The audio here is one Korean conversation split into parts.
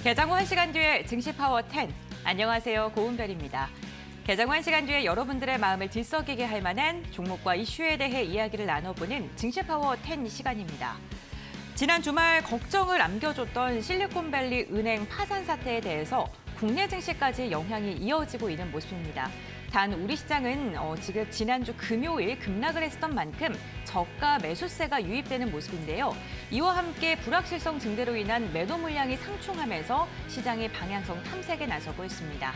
개장 후 1시간 뒤에 증시 파워 10. 안녕하세요, 고은별입니다. 개장 후 1시간 뒤에 여러분들의 마음을 들썩이게 할 만한 종목과 이슈에 대해 이야기를 나눠보는 증시 파워 10 시간입니다. 지난 주말 걱정을 안겨줬던 실리콘밸리 은행 파산 사태에 대해서 국내 증시까지 영향이 이어지고 있는 모습입니다. 단 우리 시장은 지금 지난주 금요일 급락을 했었던 만큼 저가 매수세가 유입되는 모습인데요. 이와 함께 불확실성 증대로 인한 매도 물량이 상충하면서 시장의 방향성 탐색에 나서고 있습니다.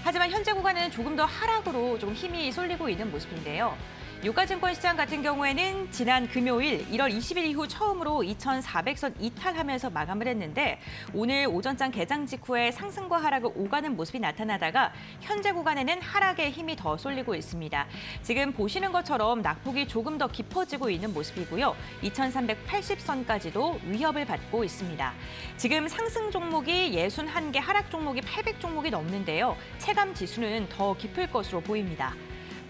하지만 현재 구간은 조금 더 하락으로 좀 힘이 쏠리고 있는 모습인데요. 유가증권 시장 같은 경우에는 지난 금요일 1월 20일 이후 처음으로 2,400선 이탈하면서 마감을 했는데 오늘 오전장 개장 직후에 상승과 하락을 오가는 모습이 나타나다가 현재 구간에는 하락의 힘이 더 쏠리고 있습니다. 지금 보시는 것처럼 낙폭이 조금 더 깊어지고 있는 모습이고요. 2,380선까지도 위협을 받고 있습니다. 지금 상승 종목이 61개, 하락 종목이 800종목이 넘는데요. 체감 지수는 더 깊을 것으로 보입니다.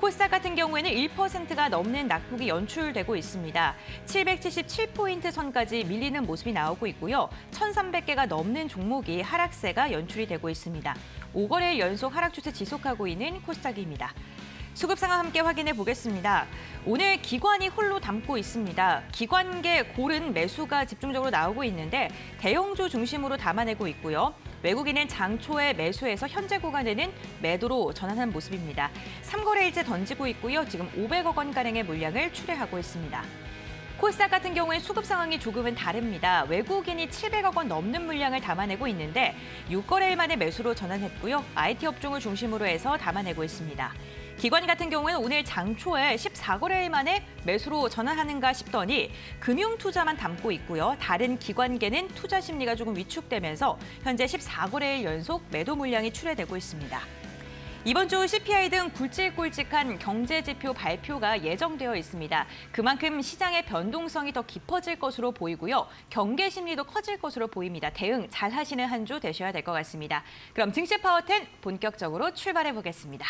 코스닥 같은 경우에는 1%가 넘는 낙폭이 연출되고 있습니다. 777포인트 선까지 밀리는 모습이 나오고 있고요. 1,300개가 넘는 종목이 하락세가 연출이 되고 있습니다. 5거래일 연속 하락 추세 지속하고 있는 코스닥입니다. 수급 상황 함께 확인해 보겠습니다. 오늘 기관이 홀로 담고 있습니다. 기관계 고른 매수가 집중적으로 나오고 있는데 대형주 중심으로 담아내고 있고요. 외국인은 장초에 매수해서 현재 구간에는 매도로 전환한 모습입니다. 3거래일째 던지고 있고요. 지금 500억 원가량의 물량을 출회하고 있습니다. 코스닥 같은 경우에 수급 상황이 조금은 다릅니다. 외국인이 700억 원 넘는 물량을 담아내고 있는데 6거래일 만에 매수로 전환했고요. IT 업종을 중심으로 해서 담아내고 있습니다. 기관 같은 경우에는 오늘 장초에 14거래일 만에 매수로 전환하는가 싶더니 금융투자만 담고 있고요. 다른 기관계는 투자 심리가 조금 위축되면서 현재 14거래일 연속 매도 물량이 출회되고 있습니다. 이번 주 CPI 등 굵직굵직한 경제지표 발표가 예정되어 있습니다. 그만큼 시장의 변동성이 더 깊어질 것으로 보이고요. 경계 심리도 커질 것으로 보입니다. 대응 잘 하시는 한 주 되셔야 될 것 같습니다. 그럼 증시 파워 10 본격적으로 출발해 보겠습니다.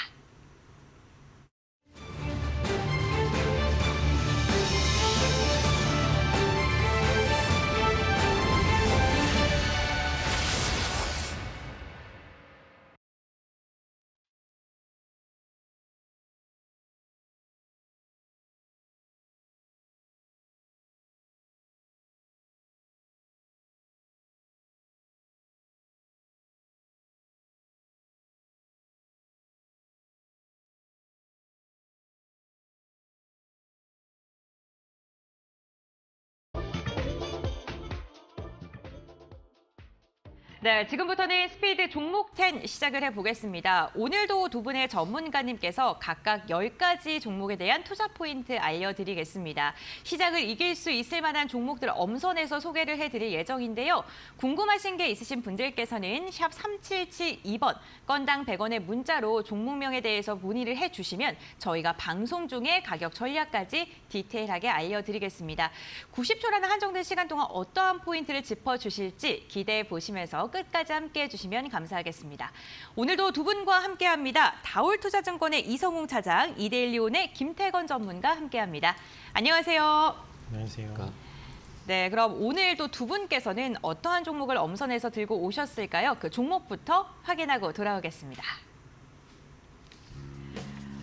네, 지금부터는 스피드 종목 10 시작을 해보겠습니다. 오늘도 두 분의 전문가님께서 각각 10가지 종목에 대한 투자 포인트 알려드리겠습니다. 시작을 이길 수 있을 만한 종목들을 엄선해서 소개를 해드릴 예정인데요. 궁금하신 게 있으신 분들께서는 샵 3772번, 건당 100원의 문자로 종목명에 대해서 문의를 해주시면 저희가 방송 중에 가격 전략까지 디테일하게 알려드리겠습니다. 90초라는 한정된 시간 동안 어떠한 포인트를 짚어주실지 기대해 보시면서 끝까지 함께해 주시면 감사하겠습니다. 오늘도 두 분과 함께합니다. 다올투자증권의 이성웅 차장, 이데일리온의 김태건 전문가 함께합니다. 안녕하세요. 안녕하세요. 네, 그럼 오늘도 두 분께서는 어떠한 종목을 엄선해서 들고 오셨을까요? 그 종목부터 확인하고 돌아오겠습니다.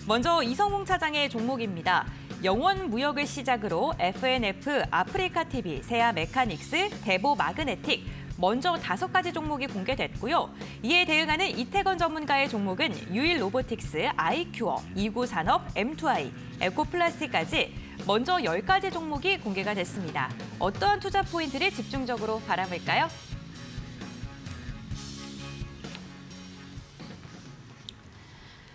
먼저 이성웅 차장의 종목입니다. 영원 무역을 시작으로 FNF, 아프리카TV, 세아 메카닉스, 대보 마그네틱, 먼저 5가지 종목이 공개됐고요. 이에 대응하는 이태건 전문가의 종목은 유일 로보틱스, 아이큐어, 이구산업, M2I, 에코플라스틱까지 먼저 10가지 종목이 공개가 됐습니다. 어떠한 투자 포인트를 집중적으로 바라볼까요?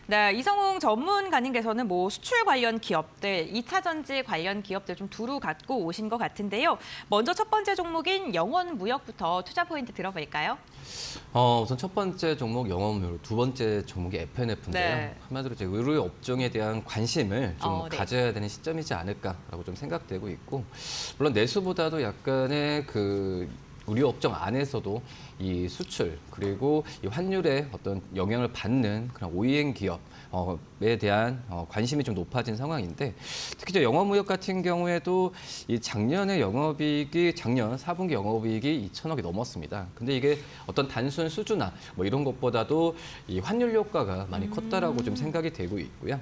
네, 이성웅 전문가님께서는 수출 관련 기업들, 2차 전지 관련 기업들 좀 두루 갖고 오신 것 같은데요. 먼저 첫 번째 종목인 영원무역부터 투자 포인트 들어볼까요? 우선 첫 번째 종목 영업무역, 두 번째 종목이 FNF인데요. 네. 한마디로 제 의료 업종에 대한 관심을 좀 네. 가져야 되는 시점이지 않을까라고 좀 생각되고 있고, 물론 내수보다도 약간의 의료 업종 안에서도 이 수출 그리고 이 환율에 어떤 영향을 받는 그런 OEM 기업에 대한 관심이 좀 높아진 상황인데 특히 이제 영어무역 같은 경우에도 이 작년 4분기 영업이익이 2천억이 넘었습니다. 근데 이게 어떤 단순 수주나 뭐 이런 것보다도 이 환율 효과가 많이 컸다라고 좀 생각이 되고 있고요.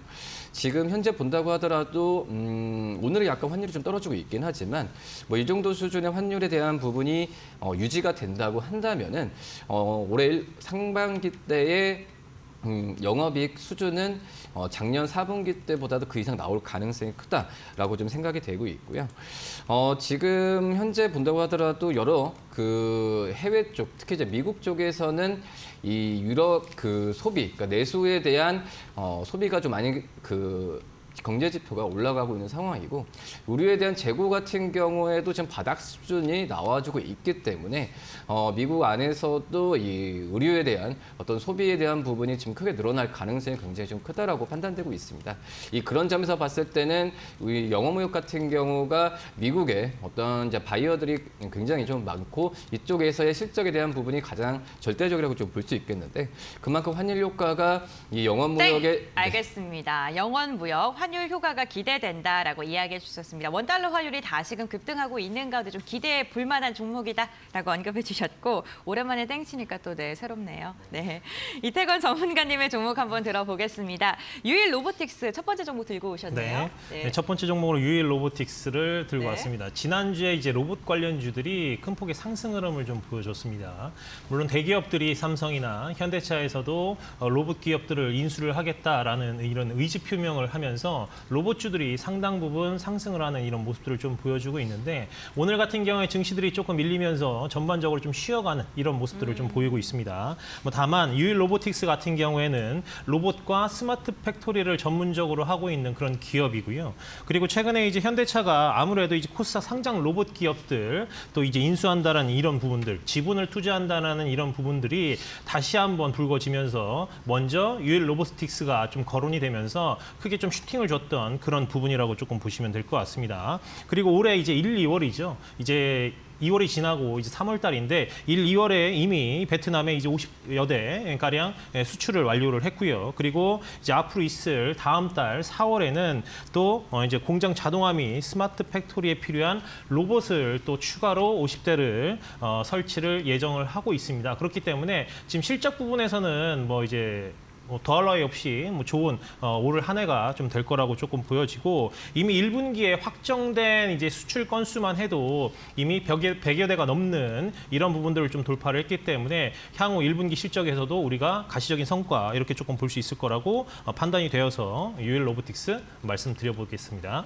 지금 현재 본다고 하더라도 오늘은 약간 환율이 좀 떨어지고 있긴 하지만 뭐 이 정도 수준의 환율에 대한 부분이 유지가 된다고 한다면은 올해 상반기 때의 영업이익 수준은 작년 4분기 때보다도 그 이상 나올 가능성이 크다라고 좀 생각이 되고 있고요. 지금 현재 본다고 하더라도 여러 그 해외 쪽, 특히 이제 미국 쪽에서는 이 유럽 그 소비, 그러니까 내수에 대한 소비가 좀 많이 경제 지표가 올라가고 있는 상황이고 의료에 대한 재고 같은 경우에도 지금 바닥 수준이 나와주고 있기 때문에 미국 안에서도 이 의료에 대한 어떤 소비에 대한 부분이 지금 크게 늘어날 가능성이 굉장히 좀 크다라고 판단되고 있습니다. 그런 점에서 봤을 때는 우리 영어무역 같은 경우가 미국의 어떤 이제 바이어들이 굉장히 좀 많고 이쪽에서의 실적에 대한 부분이 가장 절대적이라고 좀 볼 수 있겠는데 그만큼 환율 효과가 이 영어무역에 알겠습니다. 영원무역 환율 효과가 기대된다라고 이야기해 주셨습니다. 원달러 환율이 다시금 급등하고 있는 가운데 좀 기대해 볼 만한 종목이다라고 언급해 주셨고 오랜만에 땡치니까 또 새롭네요. 네, 이태건 전문가님의 종목 한번 들어보겠습니다. 유일 로보틱스 첫 번째 종목 들고 오셨네요. 네, 첫 번째 종목으로 유일 로보틱스를 들고 네. 왔습니다. 지난주에 이제 로봇 관련주들이 큰 폭의 상승 흐름을 좀 보여줬습니다. 물론 대기업들이 삼성이나 현대차에서도 로봇 기업들을 인수를 하겠다라는 이런 의지 표명을 하면서 로봇주들이 상당 부분 상승을 하는 이런 모습들을 좀 보여주고 있는데 오늘 같은 경우에 증시들이 조금 밀리면서 전반적으로 좀 쉬어가는 이런 모습들을 좀 보이고 있습니다. 다만 유일 로보틱스 같은 경우에는 로봇과 스마트 팩토리를 전문적으로 하고 있는 그런 기업이고요. 그리고 최근에 이제 현대차가 아무래도 이제 코스닥 상장 로봇 기업들 또 이제 인수한다라는 이런 부분들, 지분을 투자한다라는 이런 부분들이 다시 한번 불거지면서 먼저 유일 로보틱스가 좀 거론이 되면서 크게 좀 슈팅을 줬던 그런 부분이라고 조금 보시면 될 것 같습니다. 그리고 올해 이제 1, 2월이죠. 이제 2월이 지나고 이제 3월 달인데 1, 2월에 이미 베트남에 이제 50여 대 가량 수출을 완료를 했고요. 그리고 이제 앞으로 있을 다음 달 4월에는 또 이제 공장 자동화 및 스마트 팩토리에 필요한 로봇을 또 추가로 50대를 설치를 예정을 하고 있습니다. 그렇기 때문에 지금 실적 부분에서는 뭐 이제 더할 나위 없이 좋은 올 한 해가 좀 될 거라고 조금 보여지고 이미 1분기에 확정된 이제 수출 건수만 해도 이미 100여 대가 넘는 이런 부분들을 좀 돌파를 했기 때문에 향후 1분기 실적에서도 우리가 가시적인 성과 이렇게 조금 볼 수 있을 거라고 판단이 되어서 유일 로보틱스 말씀드려보겠습니다.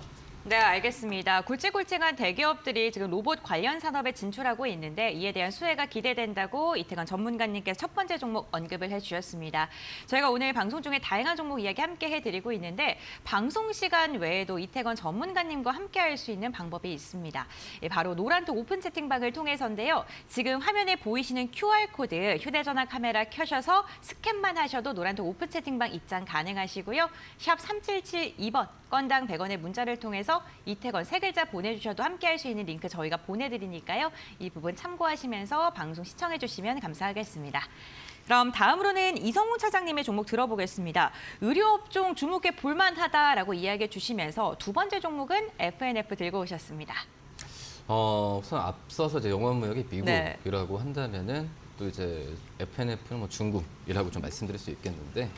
네, 알겠습니다. 굵직굵직한 대기업들이 지금 로봇 관련 산업에 진출하고 있는데 이에 대한 수혜가 기대된다고 이태건 전문가님께서 첫 번째 종목 언급을 해주셨습니다. 저희가 오늘 방송 중에 다양한 종목 이야기 함께 해드리고 있는데 방송 시간 외에도 이태건 전문가님과 함께 할 수 있는 방법이 있습니다. 바로 노란톡 오픈 채팅방을 통해서인데요. 지금 화면에 보이시는 QR코드 휴대전화 카메라 켜셔서 스캔만 하셔도 노란톡 오픈 채팅방 입장 가능하시고요. 샵 3772번 건당 100원의 문자를 통해서 이태건 세 글자 보내주셔도 함께할 수 있는 링크 저희가 보내드리니까요. 이 부분 참고하시면서 방송 시청해 주시면 감사하겠습니다. 그럼 다음으로는 이성훈 차장님의 종목 들어보겠습니다. 의료업종 주목해 볼만하다라고 이야기해 주시면서 두 번째 종목은 FNF 들고 오셨습니다. 우선 앞서서 이제 영어무역이 미국이라고 네. 한다면은 또 이제 FNF는 뭐 중국이라고 좀 말씀드릴 수 있겠는데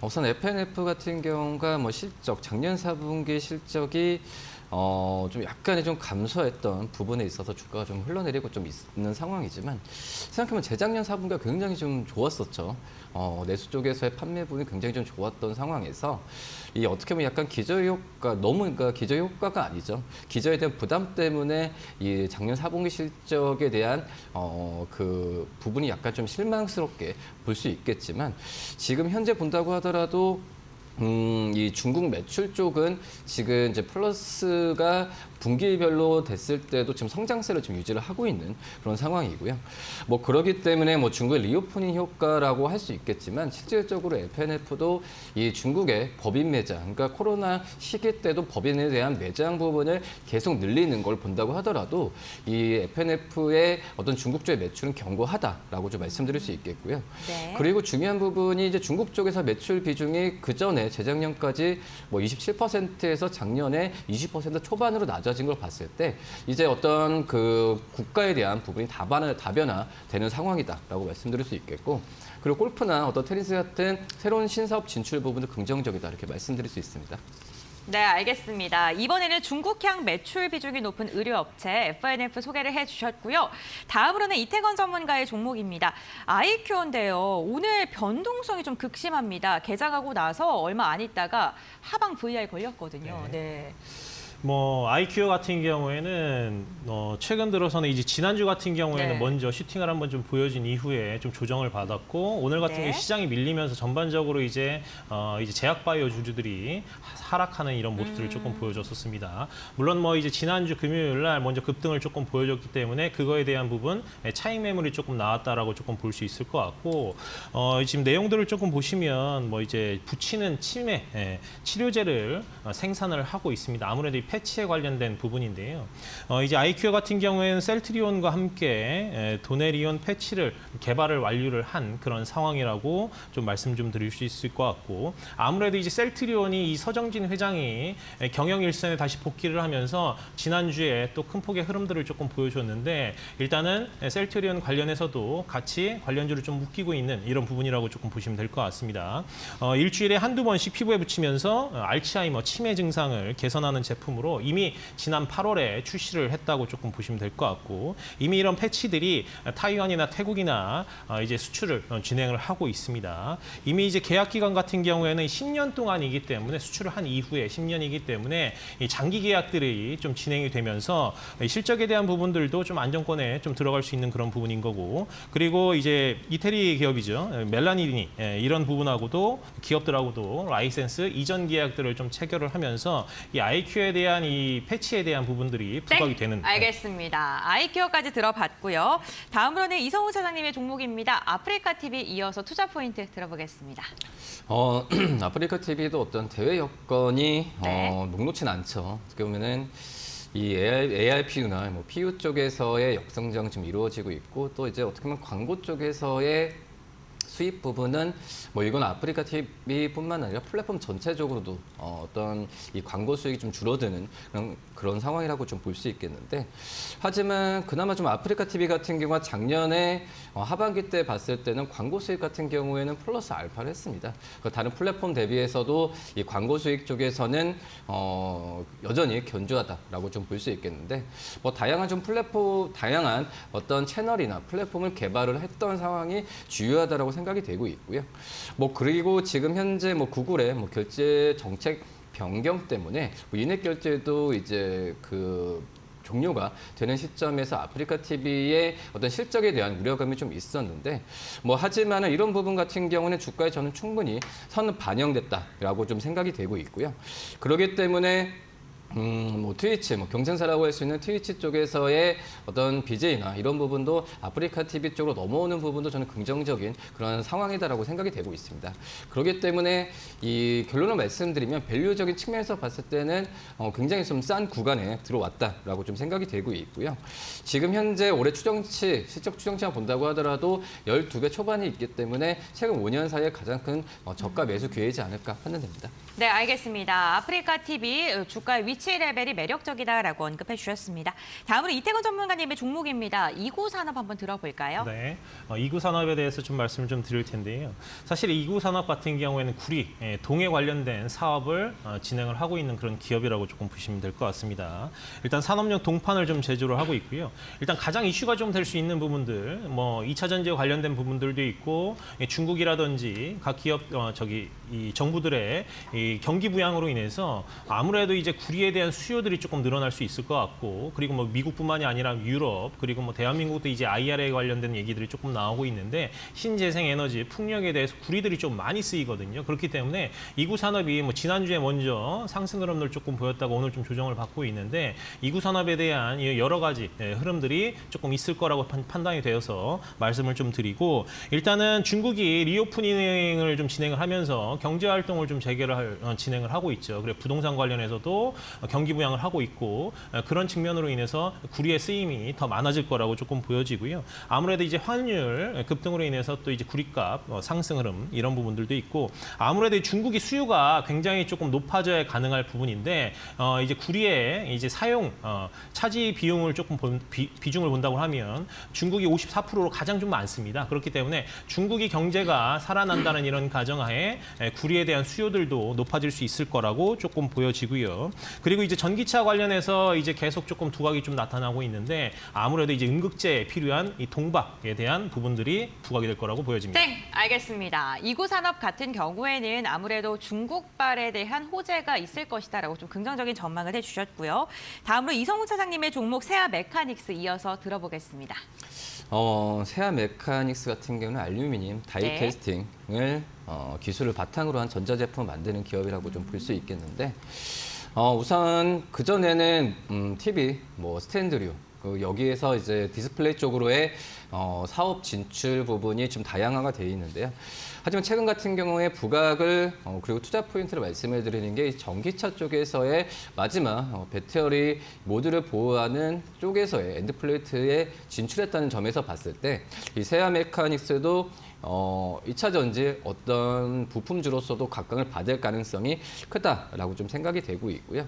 우선 FNF 같은 경우가 뭐 실적 작년 4분기 실적이 좀 약간의 좀 감소했던 부분에 있어서 주가가 좀 흘러내리고 좀 있는 상황이지만 생각해보면 재작년 4분기가 굉장히 좀 좋았었죠. 내수 쪽에서의 판매 부분이 굉장히 좀 좋았던 상황에서 이 어떻게 보면 약간 기저효과 그러니까 기저효과가 아니죠. 기저에 대한 부담 때문에 이 작년 4분기 실적에 대한 그 부분이 약간 좀 실망스럽게 볼 수 있겠지만 지금 현재 본다고 하더라도 이 중국 매출 쪽은 지금 이제 플러스가 분기별로 됐을 때도 지금 성장세를 좀 유지를 하고 있는 그런 상황이고요. 뭐 그러기 때문에 뭐 중국의 리오프닝 효과라고 할 수 있겠지만 실질적으로 FNF도 이 중국의 법인 매장, 그러니까 코로나 시기 때도 법인에 대한 매장 부분을 계속 늘리는 걸 본다고 하더라도 이 FNF의 어떤 중국주의 매출은 견고하다라고 좀 말씀드릴 수 있겠고요. 네. 그리고 중요한 부분이 이제 중국 쪽에서 매출 비중이 그 전에 재작년까지 뭐 27%에서 작년에 20% 초반으로 낮아진 걸 봤을 때 이제 어떤 그 국가에 대한 부분이 다변화되는 상황이다라고 말씀드릴 수 있겠고, 그리고 골프나 어떤 테니스 같은 새로운 신사업 진출 부분도 긍정적이다 이렇게 말씀드릴 수 있습니다. 네, 알겠습니다. 이번에는 중국향 매출 비중이 높은 의류업체 FNF 소개를 해주셨고요. 다음으로는 이태건 전문가의 종목입니다. 아이큐어인데요. 오늘 변동성이 좀 극심합니다. 개장하고 나서 얼마 안 있다가 하방 VI 걸렸거든요. 네. 뭐 아이큐어 같은 경우에는 최근 들어서는 이제 지난주 같은 경우에는 네. 먼저 슈팅을 한번 좀 보여준 이후에 좀 조정을 받았고, 오늘 같은 네. 경우 시장이 밀리면서 전반적으로 이제 제약바이오 주주들이 하락하는 이런 모습들을 조금 보여줬었습니다. 물론 뭐 이제 지난주 금요일 날 먼저 급등을 조금 보여줬기 때문에 그거에 대한 부분 차익 매물이 조금 나왔다라고 조금 볼 수 있을 것 같고, 지금 내용들을 조금 보시면 뭐 이제 붙이는 치매 치료제를 생산을 하고 있습니다. 아무래도 이 패치에 관련된 부분인데요. 이제 아이큐어 같은 경우에는 셀트리온과 함께 도네리온 패치를 개발을 완료를 한 그런 상황이라고 좀 말씀 좀 드릴 수 있을 것 같고, 아무래도 이제 셀트리온이 이 서정진 회장이 경영 일선에 다시 복귀를 하면서 지난주에 또 큰 폭의 흐름들을 조금 보여줬는데, 일단은 셀트리온 관련해서도 같이 관련주를 좀 묶이고 있는 이런 부분이라고 조금 보시면 될 것 같습니다. 일주일에 한두 번씩 피부에 붙이면서 알츠하이머 치매 증상을 개선하는 제품으로 이미 지난 8월에 출시를 했다고 조금 보시면 될 것 같고, 이미 이런 패치들이 타이완이나 태국이나 이제 수출을 진행을 하고 있습니다. 이미 이제 계약 기간 같은 경우에는 10년 동안이기 때문에, 수출을 한 이후에 10년이기 때문에 이 장기 계약들이 좀 진행이 되면서 실적에 대한 부분들도 좀 안정권에 좀 들어갈 수 있는 그런 부분인 거고, 그리고 이제 이태리 기업이죠. 멜라닌이 이런 부분하고도 기업들하고도 라이센스 이전 계약들을 좀 체결을 하면서 이 아이큐에 대한 이 패치에 대한 부분들이 부각이 되는. 알겠습니다. 아이큐어까지 들어봤고요. 다음으로는 이성우 사장님의 종목입니다. 아프리카 TV 이어서 투자 포인트 들어보겠습니다. 아프리카 TV도 어떤 대외 여건이 네. 녹록진 않죠. 어떻게 보면은 이 ARPU나 뭐 PU 쪽에서의 역성장 좀 이루어지고 있고, 또 이제 어떻게 보면 광고 쪽에서의 수입 부분은 뭐 이건 아프리카 TV뿐만 아니라 플랫폼 전체적으로도 어떤 이 광고 수익이 좀 줄어드는 그런 상황이라고 좀 볼 수 있겠는데, 하지만 그나마 좀 아프리카 TV 같은 경우가 작년에 하반기 때 봤을 때는 광고 수익 같은 경우에는 플러스 알파를 했습니다. 다른 플랫폼 대비해서도 이 광고 수익 쪽에서는 여전히 견조하다라고 좀 볼 수 있겠는데, 뭐 다양한 어떤 채널이나 플랫폼을 개발을 했던 상황이 주요하다라고 생각이 되고 있고요. 뭐 그리고 지금 현재 뭐 구글의 뭐 결제 정책 변경 때문에 뭐 인앱 결제도 이제 종료가 되는 시점에서 아프리카 TV의 어떤 실적에 대한 우려감이 좀 있었는데, 뭐 하지만은 이런 부분 같은 경우는 주가에 저는 충분히 반영됐다라고 좀 생각이 되고 있고요. 그렇기 때문에 뭐 트위치, 뭐 경쟁사라고 할 수 있는 트위치 쪽에서의 어떤 BJ나 이런 부분도 아프리카 TV 쪽으로 넘어오는 부분도 저는 긍정적인 그런 상황이다라고 생각이 되고 있습니다. 그렇기 때문에 이 결론을 말씀드리면 밸류적인 측면에서 봤을 때는 굉장히 좀 싼 구간에 들어왔다라고 좀 생각이 되고 있고요. 지금 현재 올해 실적 추정치만 본다고 하더라도 12배 초반이 있기 때문에 최근 5년 사이에 가장 큰 저가 매수 기회이지 않을까 판단됩니다. 네, 알겠습니다. 아프리카 TV 주가의 위치 레벨이 매력적이다라고 언급해 주셨습니다. 다음으로 이태건 전문가님의 종목입니다. 이구산업 한번 들어볼까요? 네, 이구산업에 대해서 좀 말씀을 좀 드릴 텐데요. 사실 이구산업 같은 경우에는 구리, 동에 관련된 사업을 진행을 하고 있는 그런 기업이라고 조금 보시면 될 것 같습니다. 일단 산업용 동판을 좀 제조를 하고 있고요. 일단 가장 이슈가 좀 될 수 있는 부분들, 뭐 2차 전지와 관련된 부분들도 있고, 중국이라든지 각 기업 이 정부들의 이 경기 부양으로 인해서 아무래도 이제 구리에 구리에 대한 수요들이 조금 늘어날 수 있을 것 같고, 그리고 뭐 미국뿐만이 아니라 유럽, 그리고 뭐 대한민국도 이제 IRA에 관련된 얘기들이 조금 나오고 있는데, 신재생 에너지, 풍력에 대해서 구리들이 좀 많이 쓰이거든요. 그렇기 때문에 이구 산업이 뭐 지난주에 먼저 상승 흐름을 조금 보였다가 오늘 좀 조정을 받고 있는데, 이구 산업에 대한 여러 가지 흐름들이 조금 있을 거라고 판단이 되어서 말씀을 좀 드리고, 일단은 중국이 리오프닝을 좀 진행을 하면서 경제 활동을 좀 진행을 하고 있죠. 그래 부동산 관련해서도 경기 부양을 하고 있고, 그런 측면으로 인해서 구리의 쓰임이 더 많아질 거라고 조금 보여지고요. 아무래도 이제 환율 급등으로 인해서 또 이제 구리값 상승 흐름 이런 부분들도 있고, 아무래도 중국이 수요가 굉장히 조금 높아져야 가능할 부분인데, 이제 구리의 이제 사용 차지 비용을 조금 비중을 본다고 하면 중국이 54%로 가장 좀 많습니다. 그렇기 때문에 중국이 경제가 살아난다는 이런 가정하에 구리에 대한 수요들도 높아질 수 있을 거라고 조금 보여지고요. 그리고 이제 전기차 관련해서 이제 계속 조금 두각이 좀 나타나고 있는데, 아무래도 이제 응급제에 필요한 이 동박에 대한 부분들이 부각이 될 거라고 보여집니다. 네, 알겠습니다. 이구 산업 같은 경우에는 아무래도 중국발에 대한 호재가 있을 것이다라고 좀 긍정적인 전망을 해주셨고요. 다음으로 이성훈 차장님의 종목 세아 메카닉스 이어서 들어보겠습니다. 세아 메카닉스 같은 경우는 알루미늄 다이 네. 캐스팅을 기술을 바탕으로 한 전자제품을 만드는 기업이라고 좀 볼 수 있겠는데, 우선 그전에는 TV, 뭐 스탠드류, 여기에서 이제 디스플레이 쪽으로의 사업 진출 부분이 좀 다양화가 되어 있는데요. 하지만 최근 같은 경우에 부각을 그리고 투자 포인트를 말씀을 드리는 게 전기차 쪽에서의 마지막 배터리 모듈을 보호하는 쪽에서의 엔드 플레이트에 진출했다는 점에서 봤을 때 이 세아 메카닉스도 2차 전지 어떤 부품주로서도 각광을 받을 가능성이 크다라고 좀 생각이 되고 있고요.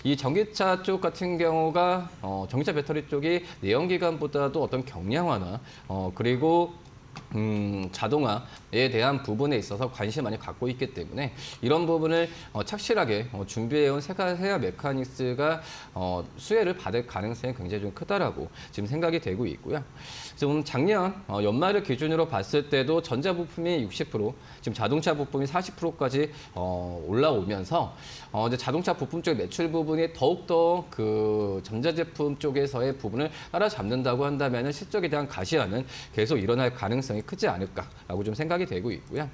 이 전기차 쪽 같은 경우가 전기차 배터리 쪽이 내연기관보다도 어떤 경량화나 그리고 자동화에 대한 부분에 있어서 관심을 많이 갖고 있기 때문에 이런 부분을 착실하게 준비해온 세아 메카닉스가 수혜를 받을 가능성이 굉장히 좀 크다라고 지금 생각이 되고 있고요. 지금 작년 연말을 기준으로 봤을 때도 전자 부품이 60%, 지금 자동차 부품이 40%까지 올라오면서 이제 자동차 부품 쪽 매출 부분이 더욱더 그 전자제품 쪽에서의 부분을 따라잡는다고 한다면 실적에 대한 가시화는 계속 일어날 가능성이 크지 않을까라고 좀 생각이 되고 있고요.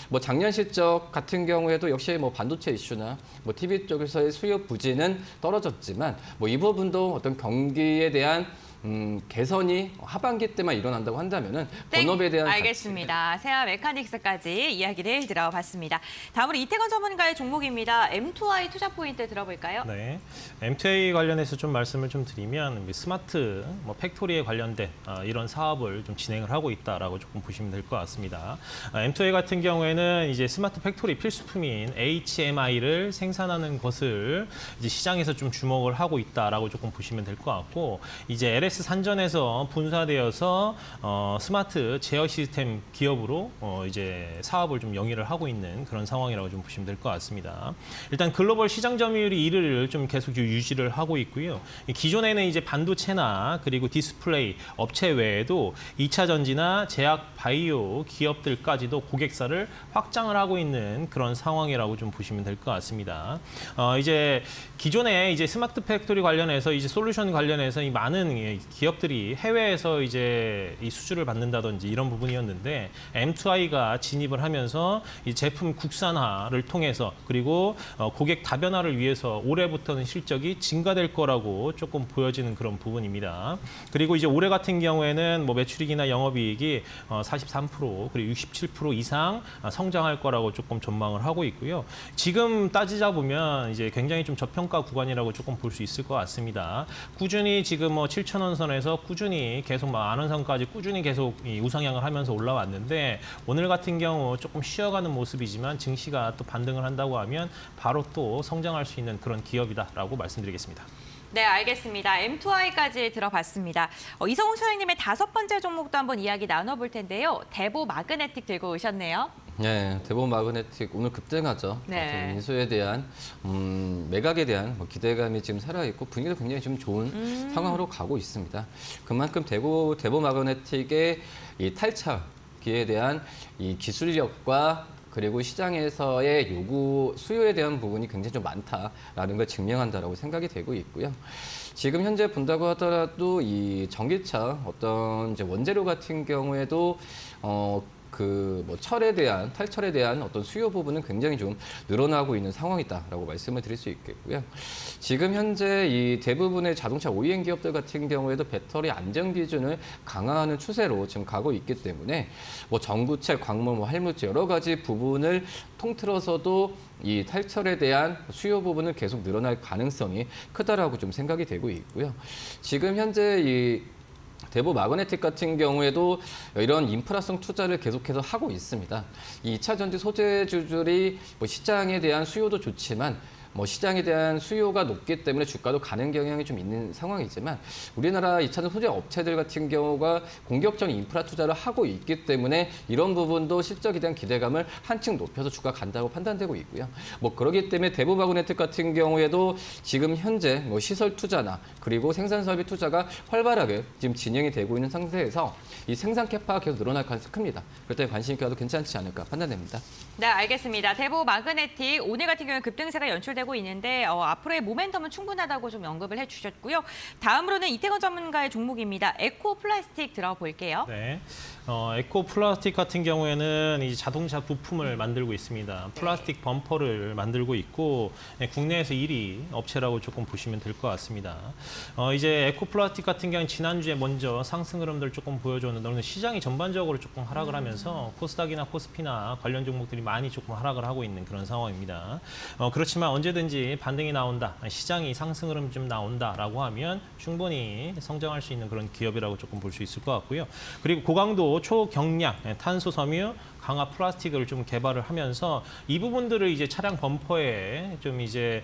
뭐 작년 실적 같은 경우에도 역시 뭐 반도체 이슈나 뭐 TV 쪽에서의 수요 부진은 떨어졌지만 뭐 이 부분도 어떤 경기에 대한 개선이 하반기 때만 일어난다고 한다면은 본업에 대한 알겠습니다. 세아 메카닉스까지 이야기를 들어봤습니다. 다음으로 이태건 전문가의 종목입니다. M2I 투자 포인트 들어볼까요? 네, M2A 관련해서 좀 말씀을 좀 드리면 스마트 팩토리에 관련된 이런 사업을 좀 진행을 하고 있다라고 조금 보시면 될 것 같습니다. M2A 같은 경우에는 이제 스마트 팩토리 필수품인 HMI를 생산하는 것을 이제 시장에서 좀 주목을 하고 있다라고 조금 보시면 될 것 같고, 이제 LS 산전에서 분사되어서 스마트 제어 시스템 기업으로 이제 사업을 좀 영위를 하고 있는 그런 상황이라고 좀 보시면 될 것 같습니다. 일단 글로벌 시장 점유율이 1위를 좀 계속 유지를 하고 있고요. 기존에는 이제 반도체나 그리고 디스플레이 업체 외에도 2차 전지나 제약 바이오 기업들까지도 고객사를 확장을 하고 있는 그런 상황이라고 좀 보시면 될 것 같습니다. 이제 기존에 이제 스마트 팩토리 관련해서 이제 솔루션 관련해서 이 많은 기업들이 해외에서 이제 이 수주를 받는다든지 이런 부분이었는데, M2I가 진입을 하면서 이 제품 국산화를 통해서 그리고 고객 다변화를 위해서 올해부터는 실적이 증가될 거라고 조금 보여지는 그런 부분입니다. 그리고 이제 올해 같은 경우에는 뭐 매출이익이나 영업이익이 43% 그리고 67% 이상 성장할 거라고 조금 전망을 하고 있고요. 지금 따지자 보면 이제 굉장히 좀 저평가 구간이라고 조금 볼 수 있을 것 같습니다. 꾸준히 지금 뭐 7,000원 선에서 꾸준히 계속 만원선까지 꾸준히 계속 우상향을 하면서 올라왔는데, 오늘 같은 경우 조금 쉬어가는 모습이지만 증시가 또 반등을 한다고 하면 바로 또 성장할 수 있는 그런 기업이다라고 말씀드리겠습니다. 네, 알겠습니다. M2I까지 들어봤습니다. 이성훈 소장님의 5번째 종목도 한번 이야기 나눠볼 텐데요. 대보 마그네틱 들고 오셨네요. 네, 대보 마그네틱 오늘 급등하죠. 네. 인수에 대한 매각에 대한 기대감이 지금 살아있고 분위기도 굉장히 좀 좋은 상황으로 가고 있습니다. 그만큼 대보 마그네틱의 이 탈착기에 대한 이 기술력과 그리고 시장에서의 수요에 대한 부분이 굉장히 좀 많다라는 걸 증명한다라고 생각이 되고 있고요. 지금 현재 본다고 하더라도 이 전기차 어떤 이제 원재료 같은 경우에도 탈철에 대한 어떤 수요 부분은 굉장히 좀 늘어나고 있는 상황이다라고 말씀을 드릴 수 있겠고요. 지금 현재 이 대부분의 자동차 OEM 기업들 같은 경우에도 배터리 안전 기준을 강화하는 추세로 지금 가고 있기 때문에 전구체, 광물, 할무제 여러 가지 부분을 통틀어서도 이 탈철에 대한 수요 부분은 계속 늘어날 가능성이 크다라고 좀 생각이 되고 있고요. 지금 현재 이 대부 마그네틱 같은 경우에도 이런 인프라성 투자를 계속해서 하고 있습니다. 이 2차 전지 소재주들이 시장에 대한 수요도 좋지만 시장에 대한 수요가 높기 때문에 주가도 가는 경향이 좀 있는 상황이지만 우리나라 2차전 소재 업체들 같은 경우가 공격적인 인프라 투자를 하고 있기 때문에 이런 부분도 실적에 대한 기대감을 한층 높여서 주가 간다고 판단되고 있고요. 그렇기 때문에 대부 마그네틱 같은 경우에도 지금 현재 시설 투자나 그리고 생산 설비 투자가 활발하게 지금 진행이 되고 있는 상태에서 이 생산 캐파가 계속 늘어날 가능성이 큽니다. 그럴 때 관심 있게 봐도 괜찮지 않을까 판단됩니다. 네, 알겠습니다. 대부 마그네틱 오늘 같은 경우는 급등세가 연출되고 있는데 앞으로의 모멘텀은 충분하다고 좀 언급을 해주셨고요. 다음으로는 이태건 전문가의 종목입니다. 에코 플라스틱 들어볼게요. 네. 에코 플라스틱 같은 경우에는 이 자동차 부품을 만들고 있습니다. 플라스틱 범퍼를 만들고 있고 국내에서 1위 업체라고 조금 보시면 될 것 같습니다. 이제 에코 플라스틱 같은 경우는 지난주에 먼저 상승 흐름들 조금 보여줬는데 오늘 시장이 전반적으로 조금 하락을 하면서 코스닥이나 코스피나 관련 종목들이 많이 조금 하락을 하고 있는 그런 상황입니다. 그렇지만 언제든지 반등이 나온다, 시장이 상승 흐름 좀 나온다라고 하면 충분히 성장할 수 있는 그런 기업이라고 조금 볼 수 있을 것 같고요. 그리고 고강도 초경량 탄소 섬유 강화 플라스틱을 좀 개발을 하면서 이 부분들을 이제 차량 범퍼에 좀 이제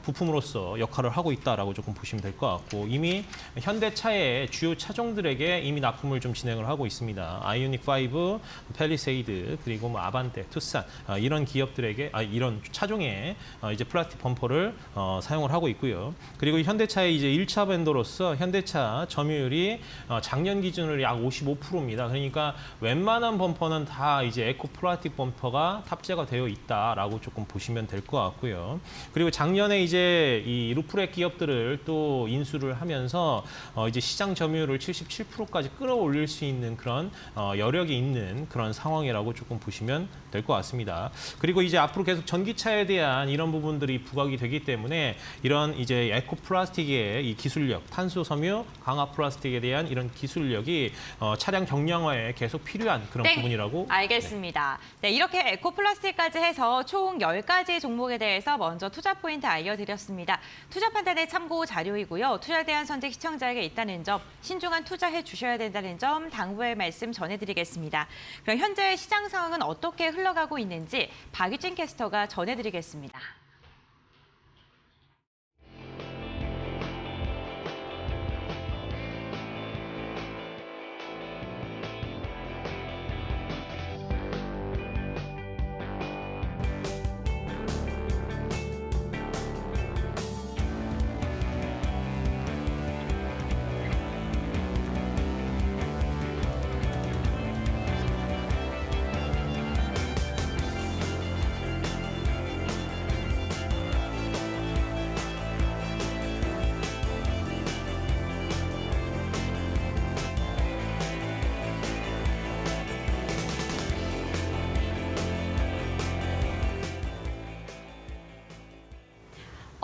부품으로서 역할을 하고 있다라고 조금 보시면 될 것 같고 이미 현대차의 주요 차종들에게 이미 납품을 좀 진행을 하고 있습니다. 아이오닉 5, 팰리세이드 그리고 아반떼, 투싼 이런 기업들에게 이런 차종에 이제 플라스틱 범퍼를 사용을 하고 있고요. 그리고 현대차의 이제 1차 벤더로서 현대차 점유율이 작년 기준으로 약 55%입니다. 그러니까 웬만한 범퍼는 다 이제 에코 플라스틱 범퍼가 탑재가 되어 있다라고 조금 보시면 될 것 같고요. 그리고 작년에 이제 이 루프렉 기업들을 또 인수를 하면서 이제 시장 점유율을 77%까지 끌어올릴 수 있는 그런 여력이 있는 그런 상황이라고 조금 보시면 될 것 같습니다. 그리고 이제 앞으로 계속 전기차에 대한 이런 부분들이 부각이 되기 때문에 이런 이제 에코 플라스틱의 이 기술력, 탄소 섬유 강화 플라스틱에 대한 이런 기술력이 차량 경량화에 계속 필요한 그런 부분이라고. 알겠습니다. 네, 이렇게 에코 플라스틱까지 해서 총 10가지 종목에 대해서 먼저 투자 포인트 알려드렸습니다. 투자 판단의 참고 자료이고요. 투자에 대한 선택 시청자에게 있다는 점, 신중한 투자해 주셔야 된다는 점 당부의 말씀 전해드리겠습니다. 그럼 현재 시장 상황은 어떻게 흘러가고 있는지 박유진 캐스터가 전해드리겠습니다.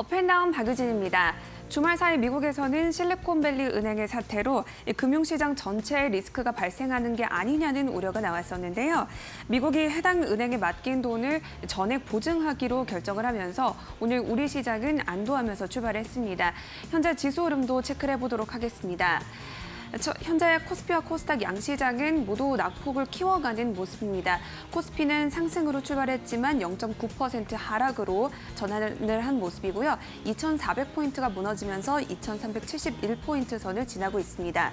업앤다운 박유진입니다. 주말 사이 미국에서는 실리콘밸리 은행의 사태로 금융시장 전체에 리스크가 발생하는 게 아니냐는 우려가 나왔었는데요. 미국이 해당 은행에 맡긴 돈을 전액 보증하기로 결정을 하면서 오늘 우리 시장은 안도하면서 출발했습니다. 현재 지수 흐름도 체크를 해보도록 하겠습니다. 현재 코스피와 코스닥 양시장은 모두 낙폭을 키워가는 모습입니다. 코스피는 상승으로 출발했지만 0.9% 하락으로 전환을 한 모습이고요. 2,400포인트가 무너지면서 2,371포인트 선을 지나고 있습니다.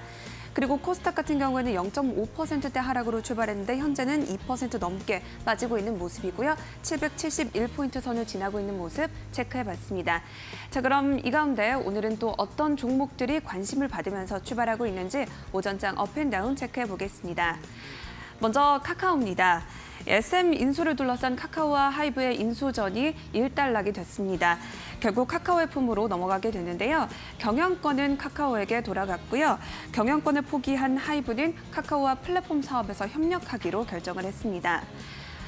그리고 코스닥 같은 경우에는 0.5%대 하락으로 출발했는데 현재는 2% 넘게 빠지고 있는 모습이고요. 771포인트 선을 지나고 있는 모습 체크해봤습니다. 자, 그럼 이 가운데 오늘은 또 어떤 종목들이 관심을 받으면서 출발하고 있는지 오전장 업앤다운 체크해보겠습니다. 먼저 카카오입니다. SM 인수를 둘러싼 카카오와 하이브의 인수전이 일단락이 됐습니다. 결국 카카오의 품으로 넘어가게 됐는데요. 경영권은 카카오에게 돌아갔고요. 경영권을 포기한 하이브는 카카오와 플랫폼 사업에서 협력하기로 결정을 했습니다.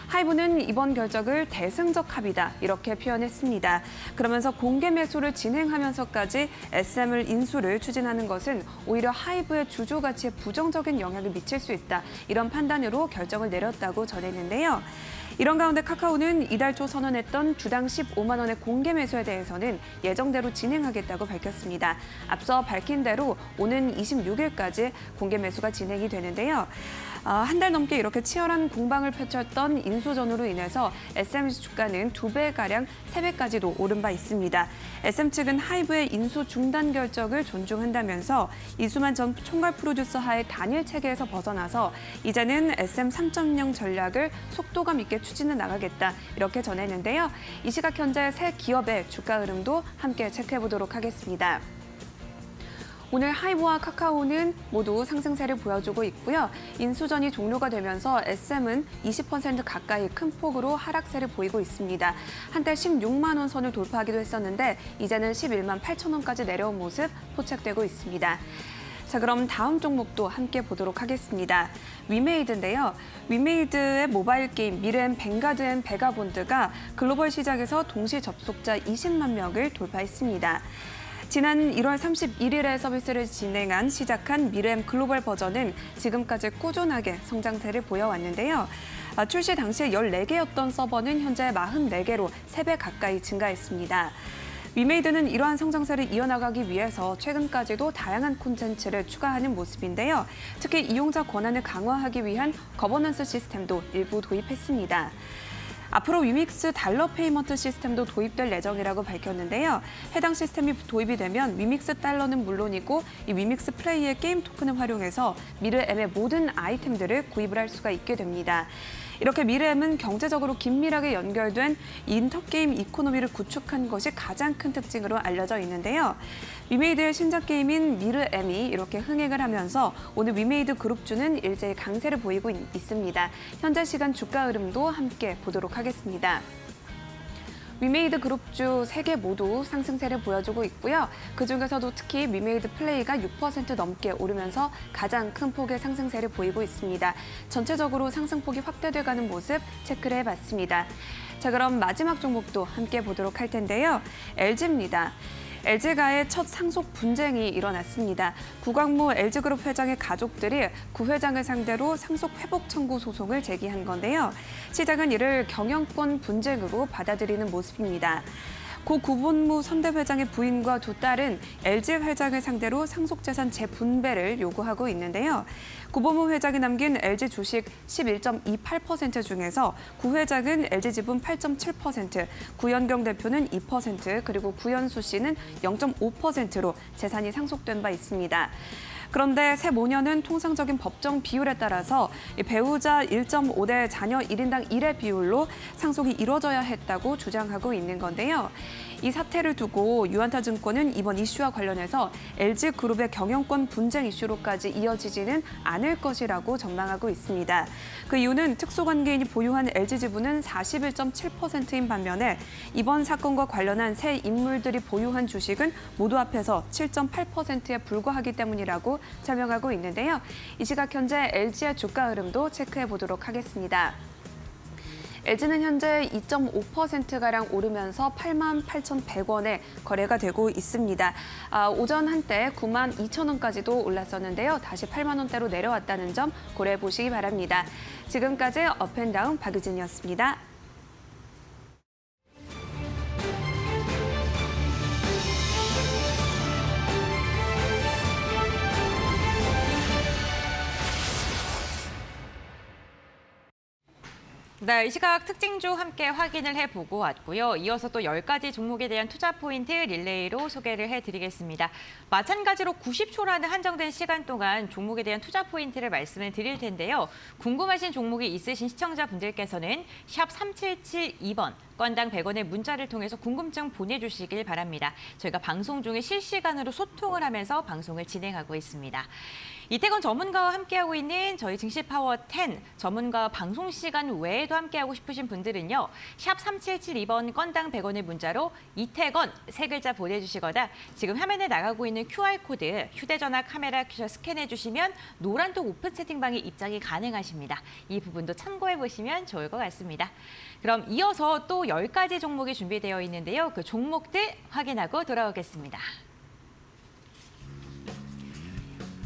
하이브는 이번 결정을 대승적 합의다 이렇게 표현했습니다. 그러면서 공개 매수를 진행하면서까지 SM을 인수를 추진하는 것은 오히려 하이브의 주주 가치에 부정적인 영향을 미칠 수 있다. 이런 판단으로 결정을 내렸다고 전했는데요. 이런 가운데 카카오는 이달 초 선언했던 주당 15만 원의 공개 매수에 대해서는 예정대로 진행하겠다고 밝혔습니다. 앞서 밝힌 대로 오는 26일까지 공개 매수가 진행이 되는데요. 한 달 넘게 이렇게 치열한 공방을 펼쳤던 인수전으로 인해서 SM 주가는 2배가량 3배까지도 오른 바 있습니다. SM 측은 하이브의 인수 중단 결정을 존중한다면서 이수만 전 총괄 프로듀서 하의 단일 체계에서 벗어나서 이제는 SM 3.0 전략을 속도감 있게 추진해 나가겠다 이렇게 전했는데요. 이 시각 현재 새 기업의 주가 흐름도 함께 체크해 보도록 하겠습니다. 오늘 하이브와 카카오는 모두 상승세를 보여주고 있고요. 인수전이 종료가 되면서 SM은 20% 가까이 큰 폭으로 하락세를 보이고 있습니다. 한때 16만 원 선을 돌파하기도 했었는데 이제는 11만 8천 원까지 내려온 모습 포착되고 있습니다. 자, 그럼 다음 종목도 함께 보도록 하겠습니다. 위메이드인데요. 위메이드의 모바일 게임 미르앤 뱅가드 앤 베가본드가 글로벌 시장에서 동시 접속자 20만 명을 돌파했습니다. 지난 1월 31일에 서비스를 시작한 미르엠 글로벌 버전은 지금까지 꾸준하게 성장세를 보여왔는데요. 출시 당시에 14개였던 서버는 현재 44개로 3배 가까이 증가했습니다. 위메이드는 이러한 성장세를 이어나가기 위해서 최근까지도 다양한 콘텐츠를 추가하는 모습인데요. 특히 이용자 권한을 강화하기 위한 거버넌스 시스템도 일부 도입했습니다. 앞으로 위믹스 달러 페이먼트 시스템도 도입될 예정이라고 밝혔는데요. 해당 시스템이 도입이 되면 위믹스 달러는 물론이고 이 위믹스 플레이의 게임 토큰을 활용해서 미르엠의 모든 아이템들을 구입을 할 수가 있게 됩니다. 이렇게 미르엠은 경제적으로 긴밀하게 연결된 인터게임 이코노미를 구축한 것이 가장 큰 특징으로 알려져 있는데요. 위메이드의 신작 게임인 미르엠이 이렇게 흥행을 하면서 오늘 위메이드 그룹주는 일제히 강세를 보이고 있습니다. 현재 시간 주가 흐름도 함께 보도록 하겠습니다. 위메이드 그룹주 3개 모두 상승세를 보여주고 있고요. 그중에서도 특히 위메이드 플레이가 6% 넘게 오르면서 가장 큰 폭의 상승세를 보이고 있습니다. 전체적으로 상승폭이 확대돼가는 모습 체크를 해봤습니다. 자, 그럼 마지막 종목도 함께 보도록 할 텐데요. LG입니다. LG가의 첫 상속 분쟁이 일어났습니다. 구광모 LG그룹 회장의 가족들이 구 회장을 상대로 상속 회복 청구 소송을 제기한 건데요. 시장은 이를 경영권 분쟁으로 받아들이는 모습입니다. 고 구본무 선대회장의 부인과 두 딸은 LG 회장을 상대로 상속재산 재분배를 요구하고 있는데요. 구본무 회장이 남긴 LG 주식 11.28% 중에서 구 회장은 LG 지분 8.7%, 구연경 대표는 2%, 그리고 구연수 씨는 0.5%로 재산이 상속된 바 있습니다. 그런데 새 모녀는 통상적인 법정 비율에 따라서 배우자 1.5대 자녀 1인당 1의 비율로 상속이 이루어져야 했다고 주장하고 있는 건데요. 이 사태를 두고 유한타증권은 이번 이슈와 관련해서 LG그룹의 경영권 분쟁 이슈로까지 이어지지는 않을 것이라고 전망하고 있습니다. 그 이유는 특수관계인이 보유한 LG지분은 41.7%인 반면에 이번 사건과 관련한 새 인물들이 보유한 주식은 모두 합해서 7.8%에 불과하기 때문이라고 설명하고 있는데요. 이 시각 현재 LG의 주가 흐름도 체크해 보도록 하겠습니다. LG는 현재 2.5%가량 오르면서 88,100원에 거래가 되고 있습니다. 오전 한때 92,000원까지도 올랐었는데요. 다시 8만 원대로 내려왔다는 점 고려해 보시기 바랍니다. 지금까지 업앤다운 박유진이었습니다. 네, 이 시각 특징주 함께 확인을 해보고 왔고요. 이어서 또 10가지 종목에 대한 투자 포인트 릴레이로 소개를 해드리겠습니다. 마찬가지로 90초라는 한정된 시간 동안 종목에 대한 투자 포인트를 말씀을 드릴 텐데요. 궁금하신 종목이 있으신 시청자분들께서는 샵 3772번 건당 100원의 문자를 통해서 궁금증 보내주시길 바랍니다. 저희가 방송 중에 실시간으로 소통을 하면서 방송을 진행하고 있습니다. 이태건 전문가와 함께하고 있는 저희 증시파워 10 전문가 방송 시간 외에도 함께하고 싶으신 분들은요. 샵 3772번 건당 100원의 문자로 이태건 세 글자 보내주시거나 지금 화면에 나가고 있는 QR코드 휴대전화 카메라 켜셔 스캔해주시면 노란톡 오픈 채팅방에 입장이 가능하십니다. 이 부분도 참고해보시면 좋을 것 같습니다. 그럼 이어서 또 10가지 종목이 준비되어 있는데요. 그 종목들 확인하고 돌아오겠습니다.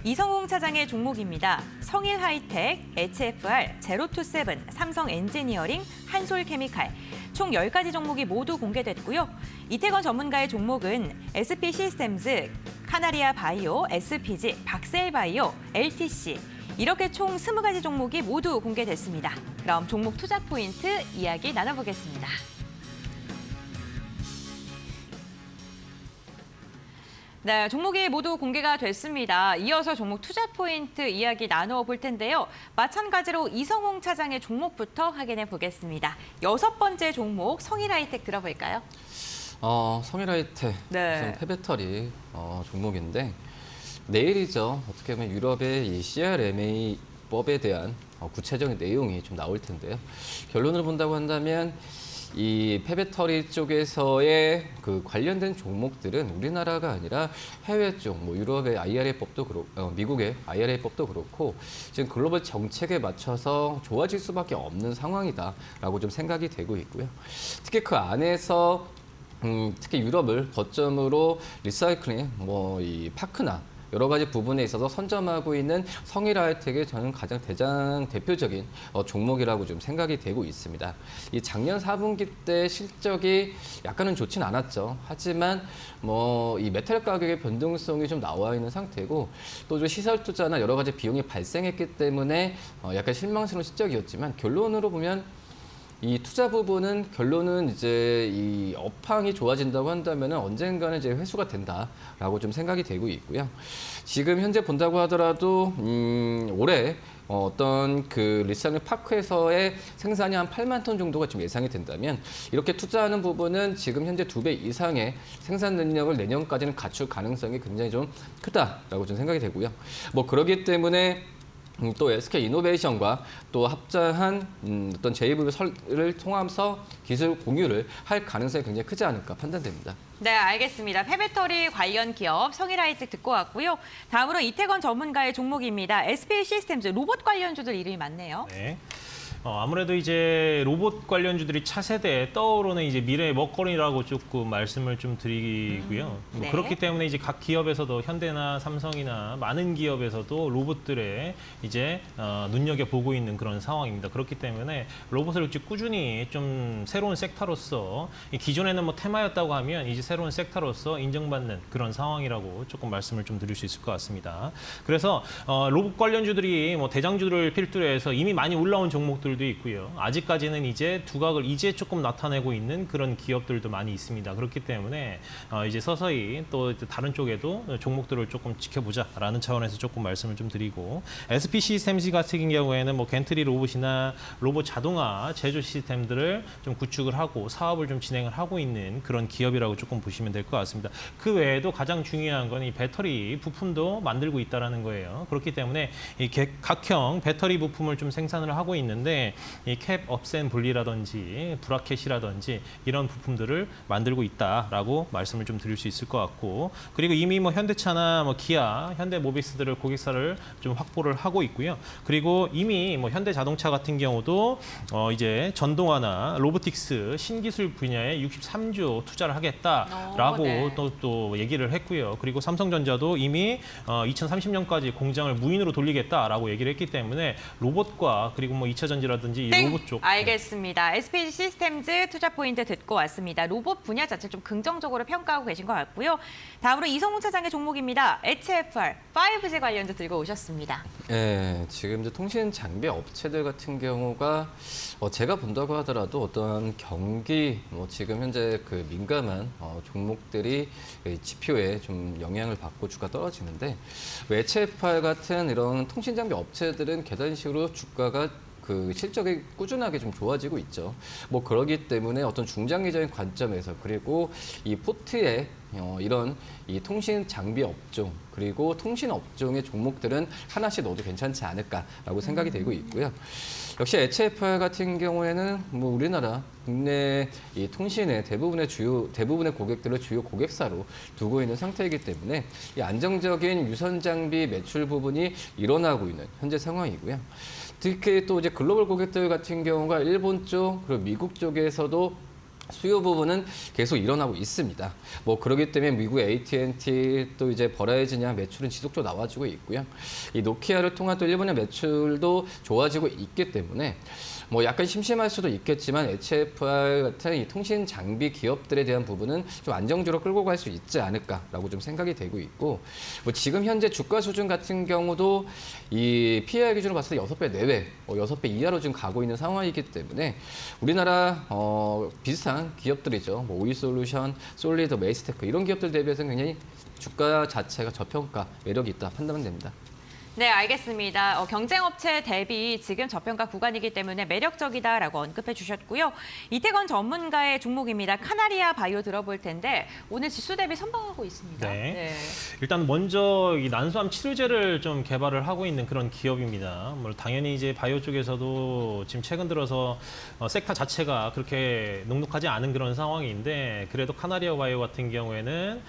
이성웅 차장의 종목입니다. 성일하이텍, HFR, 제로투세븐, 삼성엔지니어링, 한솔케미칼 총 10가지 종목이 모두 공개됐고요. 이태건 전문가의 종목은 SP시스템즈, 카나리아 바이오, SPG, 박셀바이오, LTC 이렇게 총 20가지 종목이 모두 공개됐습니다. 그럼 종목 투자 포인트 이야기 나눠보겠습니다. 네, 종목이 모두 공개가 됐습니다. 이어서 종목 투자 포인트 이야기 나누어 볼 텐데요. 마찬가지로 이성웅 차장의 종목부터 확인해 보겠습니다. 6번째 종목 성일하이텍 들어볼까요? 성일하이텍 네. 폐배터리 종목인데 내일이죠. 어떻게 보면 유럽의 이 CRMA법에 대한 구체적인 내용이 좀 나올 텐데요. 결론을 본다고 한다면 이 폐배터리 쪽에서의 그 관련된 종목들은 우리나라가 아니라 해외 쪽, 뭐 유럽의 IRA법도 그렇고, 미국의 IRA법도 그렇고 지금 글로벌 정책에 맞춰서 좋아질 수밖에 없는 상황이다라고 좀 생각이 되고 있고요. 특히 그 안에서 특히 유럽을 거점으로 리사이클링, 뭐 이 파크나 여러 가지 부분에 있어서 선점하고 있는 성일하이텍이 저는 가장 대표적인 종목이라고 좀 생각이 되고 있습니다. 이 작년 4분기 때 실적이 약간은 좋진 않았죠. 하지만 뭐 이 메탈 가격의 변동성이 좀 나와 있는 상태고 또 좀 시설 투자나 여러 가지 비용이 발생했기 때문에 약간 실망스러운 실적이었지만 결론으로 보면 이 투자 부분은 결론은 이제 이 업황이 좋아진다고 한다면 언젠가는 이제 회수가 된다라고 좀 생각이 되고 있고요. 지금 현재 본다고 하더라도 올해 어떤 그 리사이클 파크에서의 생산이 한 8만 톤 정도가 지금 예상이 된다면 이렇게 투자하는 부분은 지금 현재 2배 이상의 생산 능력을 내년까지는 갖출 가능성이 굉장히 좀 크다라고 좀 생각이 되고요. 뭐 그렇기 때문에 또 SK이노베이션과 또 합작한 어떤 JV를 통하면서 기술 공유를 할 가능성이 굉장히 크지 않을까 판단됩니다. 네, 알겠습니다. 폐배터리 관련 기업 성일하이텍 듣고 왔고요. 다음으로 이태건 전문가의 종목입니다. SP시스템즈 로봇 관련주들 이름이 많네요. 네. 아무래도 이제 로봇 관련주들이 차세대에 떠오르는 이제 미래의 먹거리라고 조금 말씀을 좀 드리고요. 뭐 네. 그렇기 때문에 이제 각 기업에서도 현대나 삼성이나 많은 기업에서도 로봇들에 이제 눈여겨 보고 있는 그런 상황입니다. 그렇기 때문에 로봇을 이제 꾸준히 좀 새로운 섹터로서 기존에는 뭐 테마였다고 하면 이제 새로운 섹터로서 인정받는 그런 상황이라고 조금 말씀을 좀 드릴 수 있을 것 같습니다. 그래서 로봇 관련주들이 뭐 대장주를 필두로 해서 이미 많이 올라온 종목들 도 있고요. 아직까지는 이제 두각을 이제 조금 나타내고 있는 그런 기업들도 많이 있습니다. 그렇기 때문에 이제 서서히 또 다른 쪽에도 종목들을 조금 지켜보자라는 차원에서 조금 말씀을 좀 드리고 SP시스템즈 같은 경우에는 뭐 겐트리 로봇이나 로봇 자동화 제조 시스템들을 좀 구축을 하고 사업을 좀 진행을 하고 있는 그런 기업이라고 조금 보시면 될 것 같습니다. 그 외에도 가장 중요한 건 이 배터리 부품도 만들고 있다라는 거예요. 그렇기 때문에 이 각형 배터리 부품을 좀 생산을 하고 있는데 이 캡 업센 분리라든지 브라켓이라든지 이런 부품들을 만들고 있다라고 말씀을 좀 드릴 수 있을 것 같고 그리고 이미 뭐 현대차나 뭐 기아, 현대모비스들을 고객사를 좀 확보를 하고 있고요. 그리고 이미 뭐 현대자동차 같은 경우도 이제 전동화나 로보틱스 신기술 분야에 63조 투자를 하겠다라고 네. 또 얘기를 했고요. 그리고 삼성전자도 이미 2030년까지 공장을 무인으로 돌리겠다라고 얘기를 했기 때문에 로봇과 그리고 뭐 2차 전지라든지 이 로봇 쪽. 알겠습니다. SP시스템즈 투자 포인트 듣고 왔습니다. 로봇 분야 자체 좀 긍정적으로 평가하고 계신 것 같고요. 다음으로 이성웅 차장의 종목입니다. HFR 5G 관련주 들고 오셨습니다. 네, 지금 이제 통신 장비 업체들 같은 경우가 제가 본다고 하더라도 어떤 경기, 뭐 지금 현재 그 민감한 종목들이 지표에 좀 영향을 받고 주가 떨어지는데 HFR 같은 이런 통신 장비 업체들은 계단식으로 주가가 그 실적이 꾸준하게 좀 좋아지고 있죠. 뭐 그러기 때문에 어떤 중장기적인 관점에서 그리고 이 포트의 이런 이 통신 장비 업종 그리고 통신 업종의 종목들은 하나씩 넣어도 괜찮지 않을까라고 생각이 되고 있고요. 역시 HFR 같은 경우에는 뭐 우리나라 국내 이 통신의 대부분의 고객들을 주요 고객사로 두고 있는 상태이기 때문에 이 안정적인 유선 장비 매출 부분이 일어나고 있는 현재 상황이고요. 특히 또 이제 글로벌 고객들 같은 경우가 일본 쪽 그리고 미국 쪽에서도 수요 부분은 계속 일어나고 있습니다. 뭐 그렇기 때문에 미국 AT&T 또 이제 버라이즌이랑 매출은 지속적으로 나와주고 있고요. 이 노키아를 통한 또 일본의 매출도 좋아지고 있기 때문에 뭐 약간 심심할 수도 있겠지만 HFR 같은 이 통신 장비 기업들에 대한 부분은 좀 안정적으로 끌고 갈 수 있지 않을까라고 좀 생각이 되고 있고 뭐 지금 현재 주가 수준 같은 경우도 이 PER 기준으로 봤을 때 6배 내외, 6배 이하로 지금 가고 있는 상황이기 때문에 우리나라 비슷한 기업들이죠. 뭐 오이솔루션, 솔리드, 메이스테크 이런 기업들 대비해서는 굉장히 주가 자체가 저평가 매력이 있다 판단은 됩니다. 네, 알겠습니다. 경쟁업체 대비 지금 저평가 구간이기 때문에 매력적이다라고 언급해 주셨고요. 이태건 전문가의 종목입니다. 카나리아 바이오 들어볼 텐데 오늘 지수 대비 선방하고 있습니다. 네. 일단 먼저 이 난소암 치료제를 좀 개발을 하고 있는 그런 기업입니다. 뭐 당연히 이제 바이오 쪽에서도 지금 최근 들어서 섹터 자체가 그렇게 녹록하지 않은 그런 상황인데 그래도 카나리아 바이오 같은 경우에는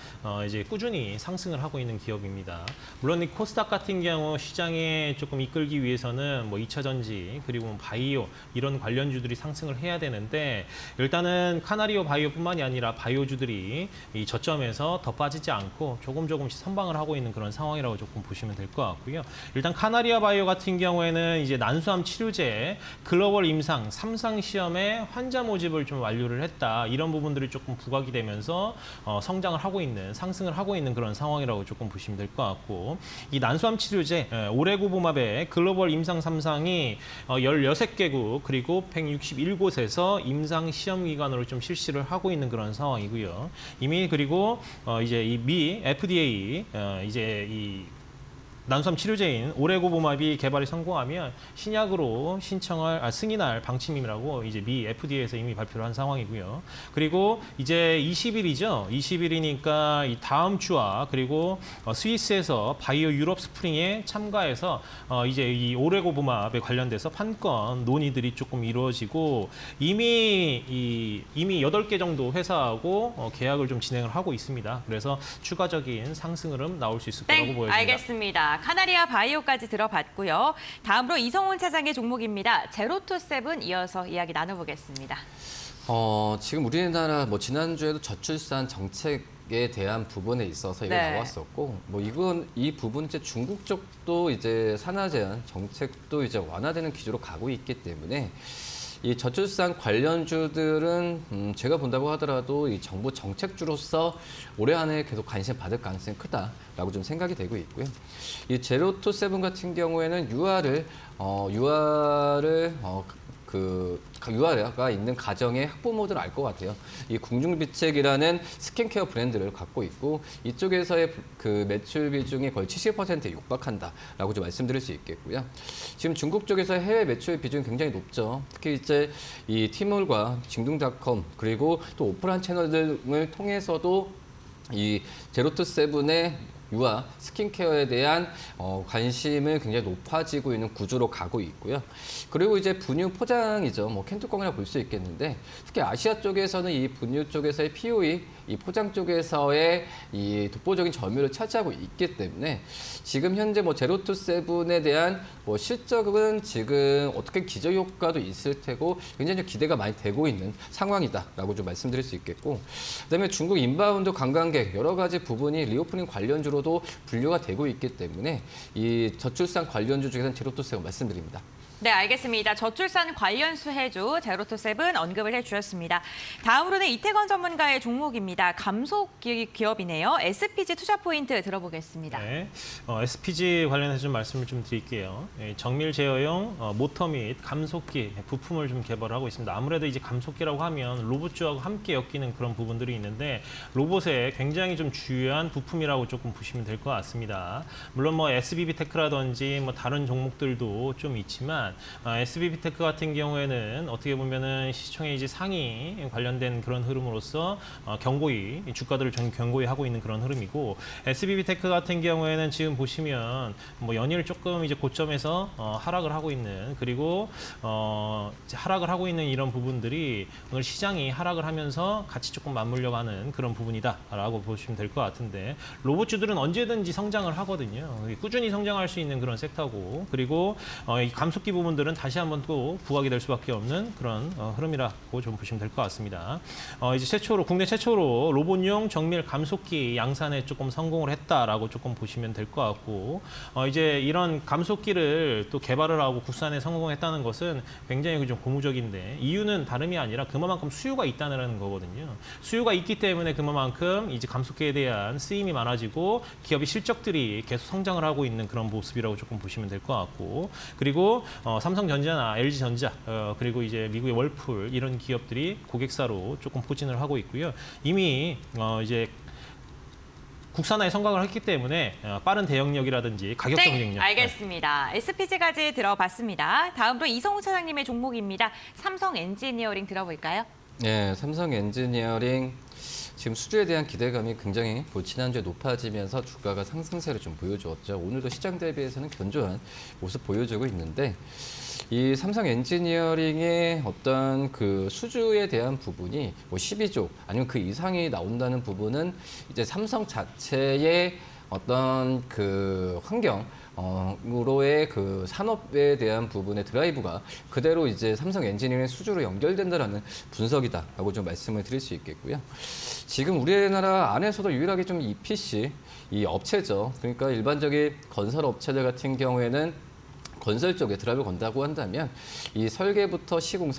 이제 꾸준히 상승을 하고 있는 기업입니다. 물론 이 코스닥 같은 경우 시장에 조금 이끌기 위해서는 뭐 2차 전지 그리고 뭐 바이오 이런 관련주들이 상승을 해야 되는데 일단은 카나리오 바이오뿐만이 아니라 바이오주들이 이 저점에서 더 빠지지 않고 조금씩 선방을 하고 있는 그런 상황이라고 조금 보시면 될 것 같고요. 일단 카나리아 바이오 같은 경우에는 이제 난소암 치료제 글로벌 임상 3상 시험의 환자 모집을 좀 완료를 했다. 이런 부분들이 조금 부각이 되면서 성장을 하고 있는 상승을 하고 있는 그런 상황이라고 조금 보시면 될 것 같고 이 난소암 치료제 오레고보맙의 글로벌 임상 3상이 16개국 그리고 161곳에서 임상 시험 기관으로 좀 실시를 하고 있는 그런 상황이고요. 이미 그리고 이제 이 미 FDA 이제 이 난소암 치료제인 오레고보맙이 개발이 성공하면 신약으로 승인할 방침이라고 이제 미 FDA에서 이미 발표를 한 상황이고요. 그리고 이제 20일이죠. 20일이니까 이 다음 주와 그리고 스위스에서 바이오 유럽 스프링에 참가해서 이제 이 오레고보맙에 관련돼서 판권 논의들이 조금 이루어지고 이미 8개 정도 회사하고 계약을 좀 진행을 하고 있습니다. 그래서 추가적인 상승 흐름 나올 수 있을 거라고 보여집니다. 알겠습니다. 카나리아 바이오까지 들어봤고요. 다음으로 이성훈 차장의 종목입니다. 제로투세븐 이어서 이야기 나눠보겠습니다. 지금 우리나라 뭐 지난주에도 저출산 정책에 대한 부분에 있어서 이거 나왔었고 이 부분 이제 중국 쪽도 이제 산하 제한 정책도 이제 완화되는 기조로 가고 있기 때문에 이 저출산 관련주들은 제가 본다고 하더라도 이 정부 정책주로서 올해 안에 계속 관심 받을 가능성이 크다라고 좀 생각이 되고 있고요. 이 제로투세븐 같은 경우에는 유아가 있는 가정의 학부모들 알 것 같아요. 이 궁중비책이라는 스킨케어 브랜드를 갖고 있고 이쪽에서의 그 매출 비중이 거의 70%에 육박한다라고 좀 말씀드릴 수 있겠고요. 지금 중국 쪽에서 해외 매출 비중이 굉장히 높죠. 특히 이제 이 티몰과 징둥닷컴 그리고 또 오프라인 채널 등을 통해서도 이 제로투세븐의 유아 스킨케어에 대한 관심을 굉장히 높아지고 있는 구조로 가고 있고요. 그리고 이제 분유 포장이죠. 뭐 캔뚜껑이라 볼 수 있겠는데 특히 아시아 쪽에서는 이 분유 쪽에서의 POE, 이 포장 쪽에서의 이 독보적인 점유율을 차지하고 있기 때문에 지금 현재 뭐 제로투세븐에 대한 뭐 실적은 지금 어떻게 기저 효과도 있을 테고 굉장히 좀 기대가 많이 되고 있는 상황이다라고 좀 말씀드릴 수 있겠고 그다음에 중국 인바운드 관광객 여러 가지 부분이 리오프닝 관련주로도 분류가 되고 있기 때문에 이 저출산 관련주 중에서는 제로투세븐 말씀드립니다. 네, 알겠습니다. 저출산 관련 수혜주 제로투세븐 언급을 해주셨습니다. 다음으로는 이태건 전문가의 종목입니다. 감속 기업이네요. SPG 투자 포인트 들어보겠습니다. 네, SPG 관련해서 좀 말씀을 좀 드릴게요. 정밀 제어용 모터 및 감속기 부품을 좀 개발하고 있습니다. 아무래도 이제 감속기라고 하면 로봇주하고 함께 엮이는 그런 부분들이 있는데 로봇에 굉장히 좀 중요한 부품이라고 조금 보시면 보시면 될 것 같습니다. 물론 뭐 SBB테크라든지 뭐 다른 종목들도 좀 있지만 SBB테크 같은 경우에는 어떻게 보면은 시총의 이제 상위 관련된 그런 흐름으로서 견고히 주가들을 좀 견고히 하고 있는 그런 흐름이고, SBB테크 같은 경우에는 지금 보시면 뭐 연일 조금 이제 고점에서 하락을 하고 있는, 그리고 이제 하락을 하고 있는 이런 부분들이 오늘 시장이 하락을 하면서 같이 조금 맞물려 가는 그런 부분이다라고 보시면 될 것 같은데, 로봇주들은 언제든지 성장을 하거든요. 꾸준히 성장할 수 있는 그런 섹터고, 그리고 이 감속기 부분들은 다시 한번 또 부각이 될 수밖에 없는 그런 흐름이라고 좀 보시면 될 것 같습니다. 이제 국내 최초로 로봇용 정밀 감속기 양산에 조금 성공을 했다라고 조금 보시면 될 것 같고, 이제 이런 감속기를 또 개발을 하고 국산에 성공했다는 것은 굉장히 좀 고무적인데, 이유는 다름이 아니라 그만큼 수요가 있다는 거거든요. 수요가 있기 때문에 그만큼 이제 감속기에 대한 쓰임이 많아지고 기업의 실적들이 계속 성장을 하고 있는 그런 모습이라고 조금 보시면 될 것 같고, 그리고 삼성전자나 LG전자 그리고 이제 미국의 월풀 이런 기업들이 고객사로 조금 포진을 하고 있고요. 이미 이제 국산화에 성공을 했기 때문에 빠른 대응력이라든지 가격 네, 경쟁력. 알겠습니다. SPG까지 들어봤습니다. 다음으로 이성우 차장님의 종목입니다. 삼성 엔지니어링 들어볼까요? 네, 삼성 엔지니어링 지금 수주에 대한 기대감이 굉장히 지난주에 높아지면서 주가가 상승세를 좀 보여주었죠. 오늘도 시장 대비해서는 견조한 모습 보여주고 있는데, 이 삼성 엔지니어링의 어떤 그 수주에 대한 부분이 뭐 12조 아니면 그 이상이 나온다는 부분은 이제 삼성 자체의 어떤 그 환경 으로의 그 산업에 대한 부분의 드라이브가 그대로 이제 삼성 엔지니어링 수주로 연결된다라는 분석이다라고 좀 말씀을 드릴 수 있겠고요. 지금 우리나라 안에서도 유일하게 좀 EPC, 이 업체죠. 그러니까 일반적인 건설 업체들 같은 경우에는 건설 쪽에 드라이브를 건다고 한다면 이 설계부터 시공,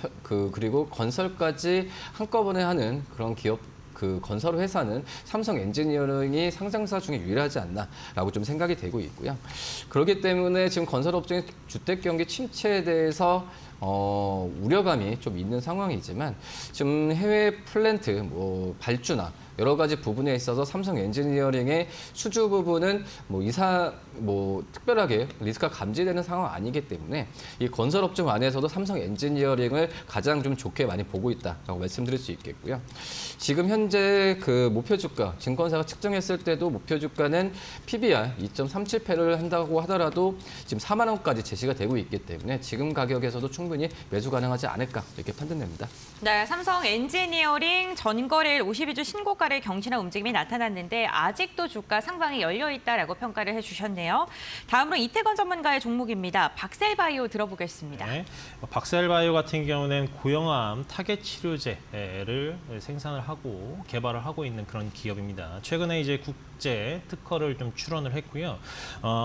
그리고 건설까지 한꺼번에 하는 그런 기업, 그 건설 회사는 삼성 엔지니어링이 상장사 중에 유일하지 않나라고 좀 생각이 되고 있고요. 그렇기 때문에 지금 건설업종의 주택 경기 침체에 대해서 우려감이 좀 있는 상황이지만, 지금 해외 플랜트, 뭐 발주나 여러 가지 부분에 있어서 삼성 엔지니어링의 수주 부분은 뭐 특별하게 리스크가 감지되는 상황 아니기 때문에 이 건설업종 안에서도 삼성 엔지니어링을 가장 좀 좋게 많이 보고 있다라고 말씀드릴 수 있겠고요. 지금 현재 그 목표 주가, 증권사가 측정했을 때도 목표 주가는 PBR 2.37배를 한다고 하더라도 지금 4만 원까지 제시가 되고 있기 때문에 지금 가격에서도 충분히 매수 가능하지 않을까 이렇게 판단됩니다. 네, 삼성 엔지니어링 전거래일 52주 신고가를 경신한 움직임이 나타났는데 아직도 주가 상방이 열려 있다라고 평가를 해주셨네요. 다음으로 이태건 전문가의 종목입니다. 박셀바이오 들어보겠습니다. 네, 박셀바이오 같은 경우는 고형암 타겟 치료제를 생산을 하고 개발을 하고 있는 그런 기업입니다. 최근에 이제 국제 특허를 좀 출원을 했고요.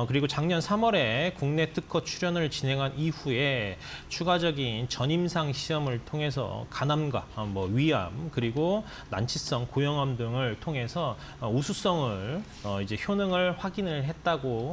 그리고 작년 3월에 국내 특허 출원을 진행한 이후에 추가적인 전임상 시험을 통해서 간암과 위암 그리고 난치성 고형암 등을 통해서 우수성을 이제 효능을 확인을 했다고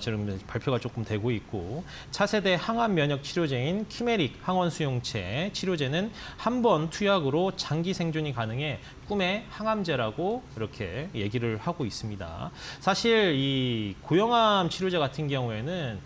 지금 발표가 조금 되고 있고, 차세대 항암 면역 치료제인 키메릭 항원 수용체 치료제는 한 번 투약으로 장기 생존이 가능해 꿈의 항암제라고 이렇게 얘기를 하고 있습니다. 사실 이 고형암 치료제 같은 경우에는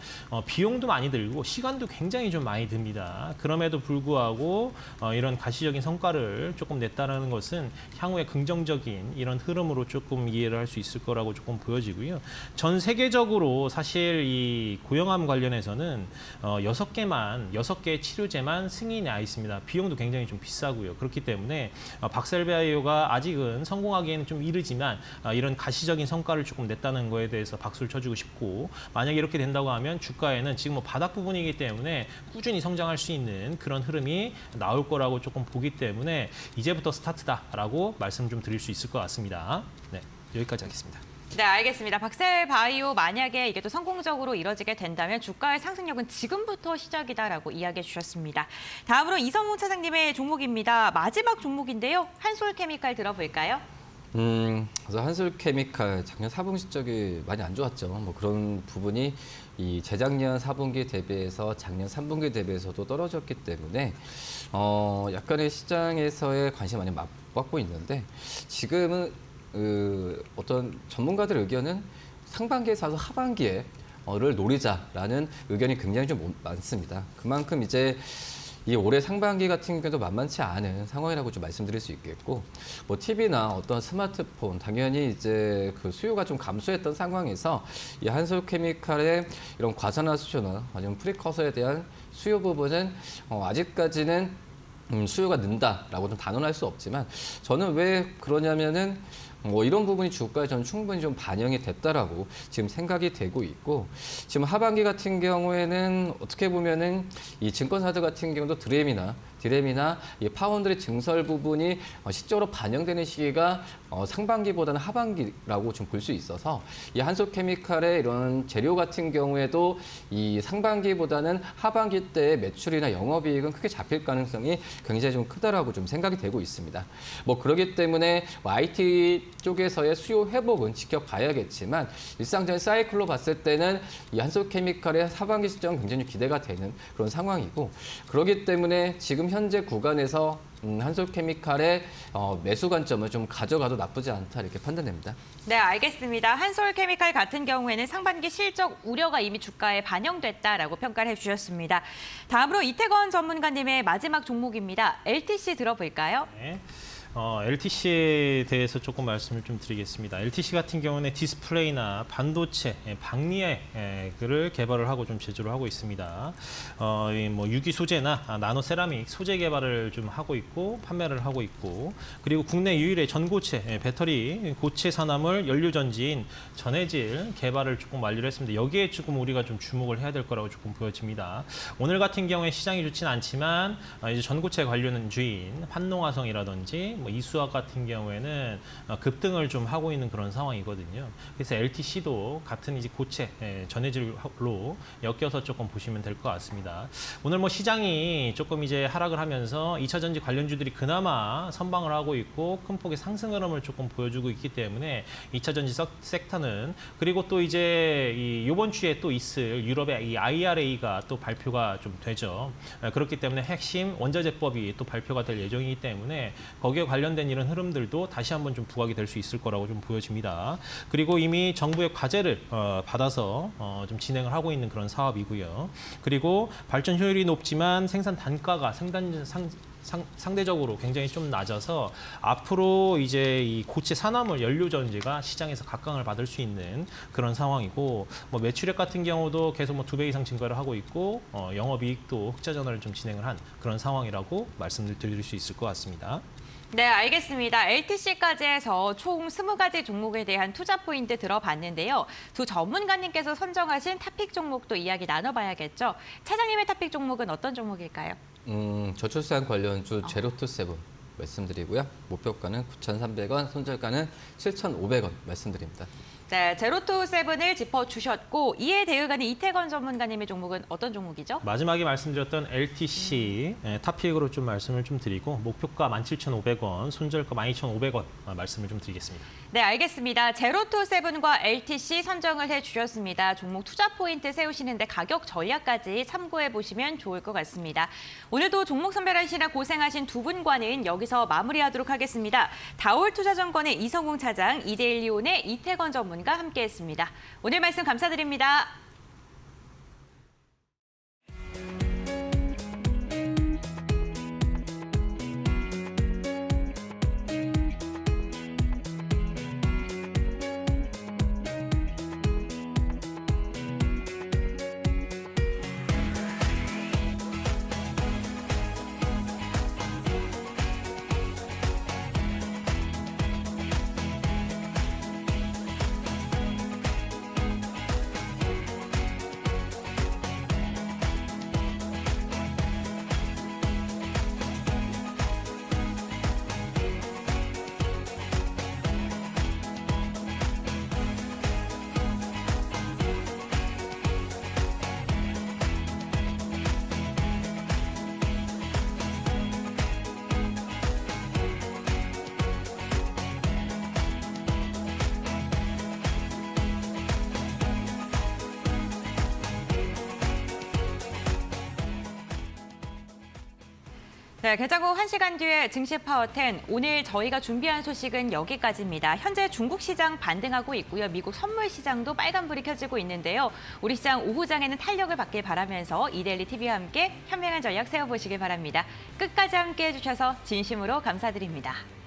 비용도 많이 들고 시간도 굉장히 좀 많이 듭니다. 그럼에도 불구하고 이런 가시적인 성과를 조금 냈다는 것은 향후에 긍정적인 이런 흐름으로 조금 이해를 할 수 있을 거라고 조금 보여지고요. 전 세계적으로 사실 이 고형암 관련해서는 6개의 치료제만 승인이 나 있습니다. 비용도 굉장히 좀 비싸고요. 그렇기 때문에 박셀바이오가 아직은 성공하기에는 좀 이르지만 이런 가시적인 성과를 조금 냈다는 거에 대해서 박수를 쳐주고 싶고, 만약에 이렇게 된다고 하면 주가에는 지금 뭐 바닥 부분이기 때문에 꾸준히 성장할 수 있는 그런 흐름이 나올 거라고 조금 보기 때문에 이제부터 스타트다라고 말씀 좀 드릴 수 있을 것 같습니다. 네, 여기까지 하겠습니다. 네, 알겠습니다. 박셀바이오 만약에 이게 또 성공적으로 이뤄지게 된다면 주가의 상승력은 지금부터 시작이다라고 이야기해 주셨습니다. 다음으로 이성우 차장님의 종목입니다. 마지막 종목인데요. 한솔케미칼 들어볼까요? 그래서 한솔케미칼 작년 4분기 실적이 많이 안 좋았죠. 뭐 그런 부분이 이 재작년 4분기 대비해서 작년 3분기 대비해서도 떨어졌기 때문에 약간의 시장에서의 관심이 많이 맞받고 있는데, 지금은 어떤 전문가들 의견은 상반기에 사서 하반기에 를 노리자라는 의견이 굉장히 좀 많습니다. 그만큼 이제 이 올해 상반기 같은 경우도 만만치 않은 상황이라고 좀 말씀드릴 수 있겠고, 뭐 TV나 어떤 스마트폰 당연히 이제 그 수요가 좀 감소했던 상황에서 이 한솔케미칼의 이런 과산화 수소나 아니면 프리커서에 대한 수요 부분은 아직까지는 수요가 는다라고 좀 단언할 수 없지만, 저는 왜 그러냐면은 뭐 이런 부분이 주가에 저는 충분히 좀 반영이 됐다라고 지금 생각이 되고 있고, 지금 하반기 같은 경우에는 어떻게 보면은 이 증권사들 같은 경우도 디램이나 이 파운드의 증설 부분이 시적으로 반영되는 시기가 상반기보다는 하반기라고 좀 볼 수 있어서, 이 한솔케미칼의 이런 재료 같은 경우에도 이 상반기보다는 하반기 때 매출이나 영업이익은 크게 잡힐 가능성이 굉장히 좀 크다라고 좀 생각이 되고 있습니다. 뭐 그렇기 때문에 IT 쪽에서의 수요 회복은 지켜봐야겠지만, 일상적인 사이클로 봤을 때는 이 한솔케미칼의 하반기 시점 굉장히 기대가 되는 그런 상황이고, 그렇기 때문에 지금 현재 구간에서 한솔케미칼의 매수 관점을 좀 가져가도 나쁘지 않다 이렇게 판단됩니다. 네, 알겠습니다. 한솔케미칼 같은 경우에는 상반기 실적 우려가 이미 주가에 반영됐다라고 평가를 해주셨습니다. 다음으로 이태건 전문가님의 마지막 종목입니다. LTC 들어볼까요? 네. LTC에 대해서 조금 말씀을 좀 드리겠습니다. LTC 같은 경우는 디스플레이나 반도체, 방리액을 개발을 하고 좀 제조를 하고 있습니다. 뭐 유기 소재나 나노 세라믹 소재 개발을 좀 하고 있고 판매를 하고 있고, 그리고 국내 유일의 전고체 배터리 고체 산화물 연료 전지인 전해질 개발을 조금 완료를 했습니다. 여기에 조금 우리가 좀 주목을 해야 될 거라고 조금 보여집니다. 오늘 같은 경우에 시장이 좋지는 않지만 이제 전고체 관련주인 한농화성이라든지 뭐 이수학 같은 경우에는 급등을 좀 하고 있는 그런 상황이거든요. 그래서 LTC도 같은 이제 고체 전해질로 엮여서 조금 보시면 될 것 같습니다. 오늘 뭐 시장이 조금 이제 하락을 하면서 2차 전지 관련주들이 그나마 선방을 하고 있고 큰 폭의 상승 흐름을 조금 보여주고 있기 때문에 2차 전지 섹터는, 그리고 또 이제 이번 주에 또 있을 유럽의 이 IRA가 또 발표가 좀 되죠. 그렇기 때문에 핵심 원자재법이 또 발표가 될 예정이기 때문에 거기에 관련된 이런 흐름들도 다시 한번 좀 부각이 될 수 있을 거라고 좀 보여집니다. 그리고 이미 정부의 과제를 받아서 좀 진행을 하고 있는 그런 사업이고요. 그리고 발전 효율이 높지만 생산 단가가 상대적으로 굉장히 좀 낮아서 앞으로 이제 이 고체 산화물 연료 전지가 시장에서 각광을 받을 수 있는 그런 상황이고, 뭐 매출액 같은 경우도 계속 뭐 2배 이상 증가를 하고 있고, 영업이익도 흑자 전환을 좀 진행을 한 그런 상황이라고 말씀을 드릴 수 있을 것 같습니다. 네, 알겠습니다. LTC까지 해서 총 20가지 종목에 대한 투자 포인트 들어봤는데요. 두 전문가님께서 선정하신 탑픽 종목도 이야기 나눠봐야겠죠. 차장님의 탑픽 종목은 어떤 종목일까요? 저출산 관련주 제로투세븐 말씀드리고요. 목표가는 9,300원, 손절가는 7,500원 말씀드립니다. 네, 제로투세븐을 짚어주셨고, 이에 대응하는 이태건 전문가님의 종목은 어떤 종목이죠? 마지막에 말씀드렸던 LTC 탑픽으로 좀 말씀을 좀 드리고, 목표가 17,500원, 손절가 12,500원 말씀을 좀 드리겠습니다. 네, 알겠습니다. 제로투세븐과 LTC 선정을 해주셨습니다. 종목 투자 포인트 세우시는데 가격 전략까지 참고해 보시면 좋을 것 같습니다. 오늘도 종목 선별하시느라 고생하신 두 분과는 여기서 마무리하도록 하겠습니다. 다올투자증권의 이성웅 차장, 이데일리온의 이태건 전문가 함께했습니다. 오늘 말씀 감사드립니다. 네, 개장 후 1시간 뒤에 증시 파워10. 오늘 저희가 준비한 소식은 여기까지입니다. 현재 중국 시장 반등하고 있고요. 미국 선물 시장도 빨간불이 켜지고 있는데요. 우리 시장 오후장에는 탄력을 받길 바라면서 이데일리 TV와 함께 현명한 전략 세워보시길 바랍니다. 끝까지 함께해 주셔서 진심으로 감사드립니다.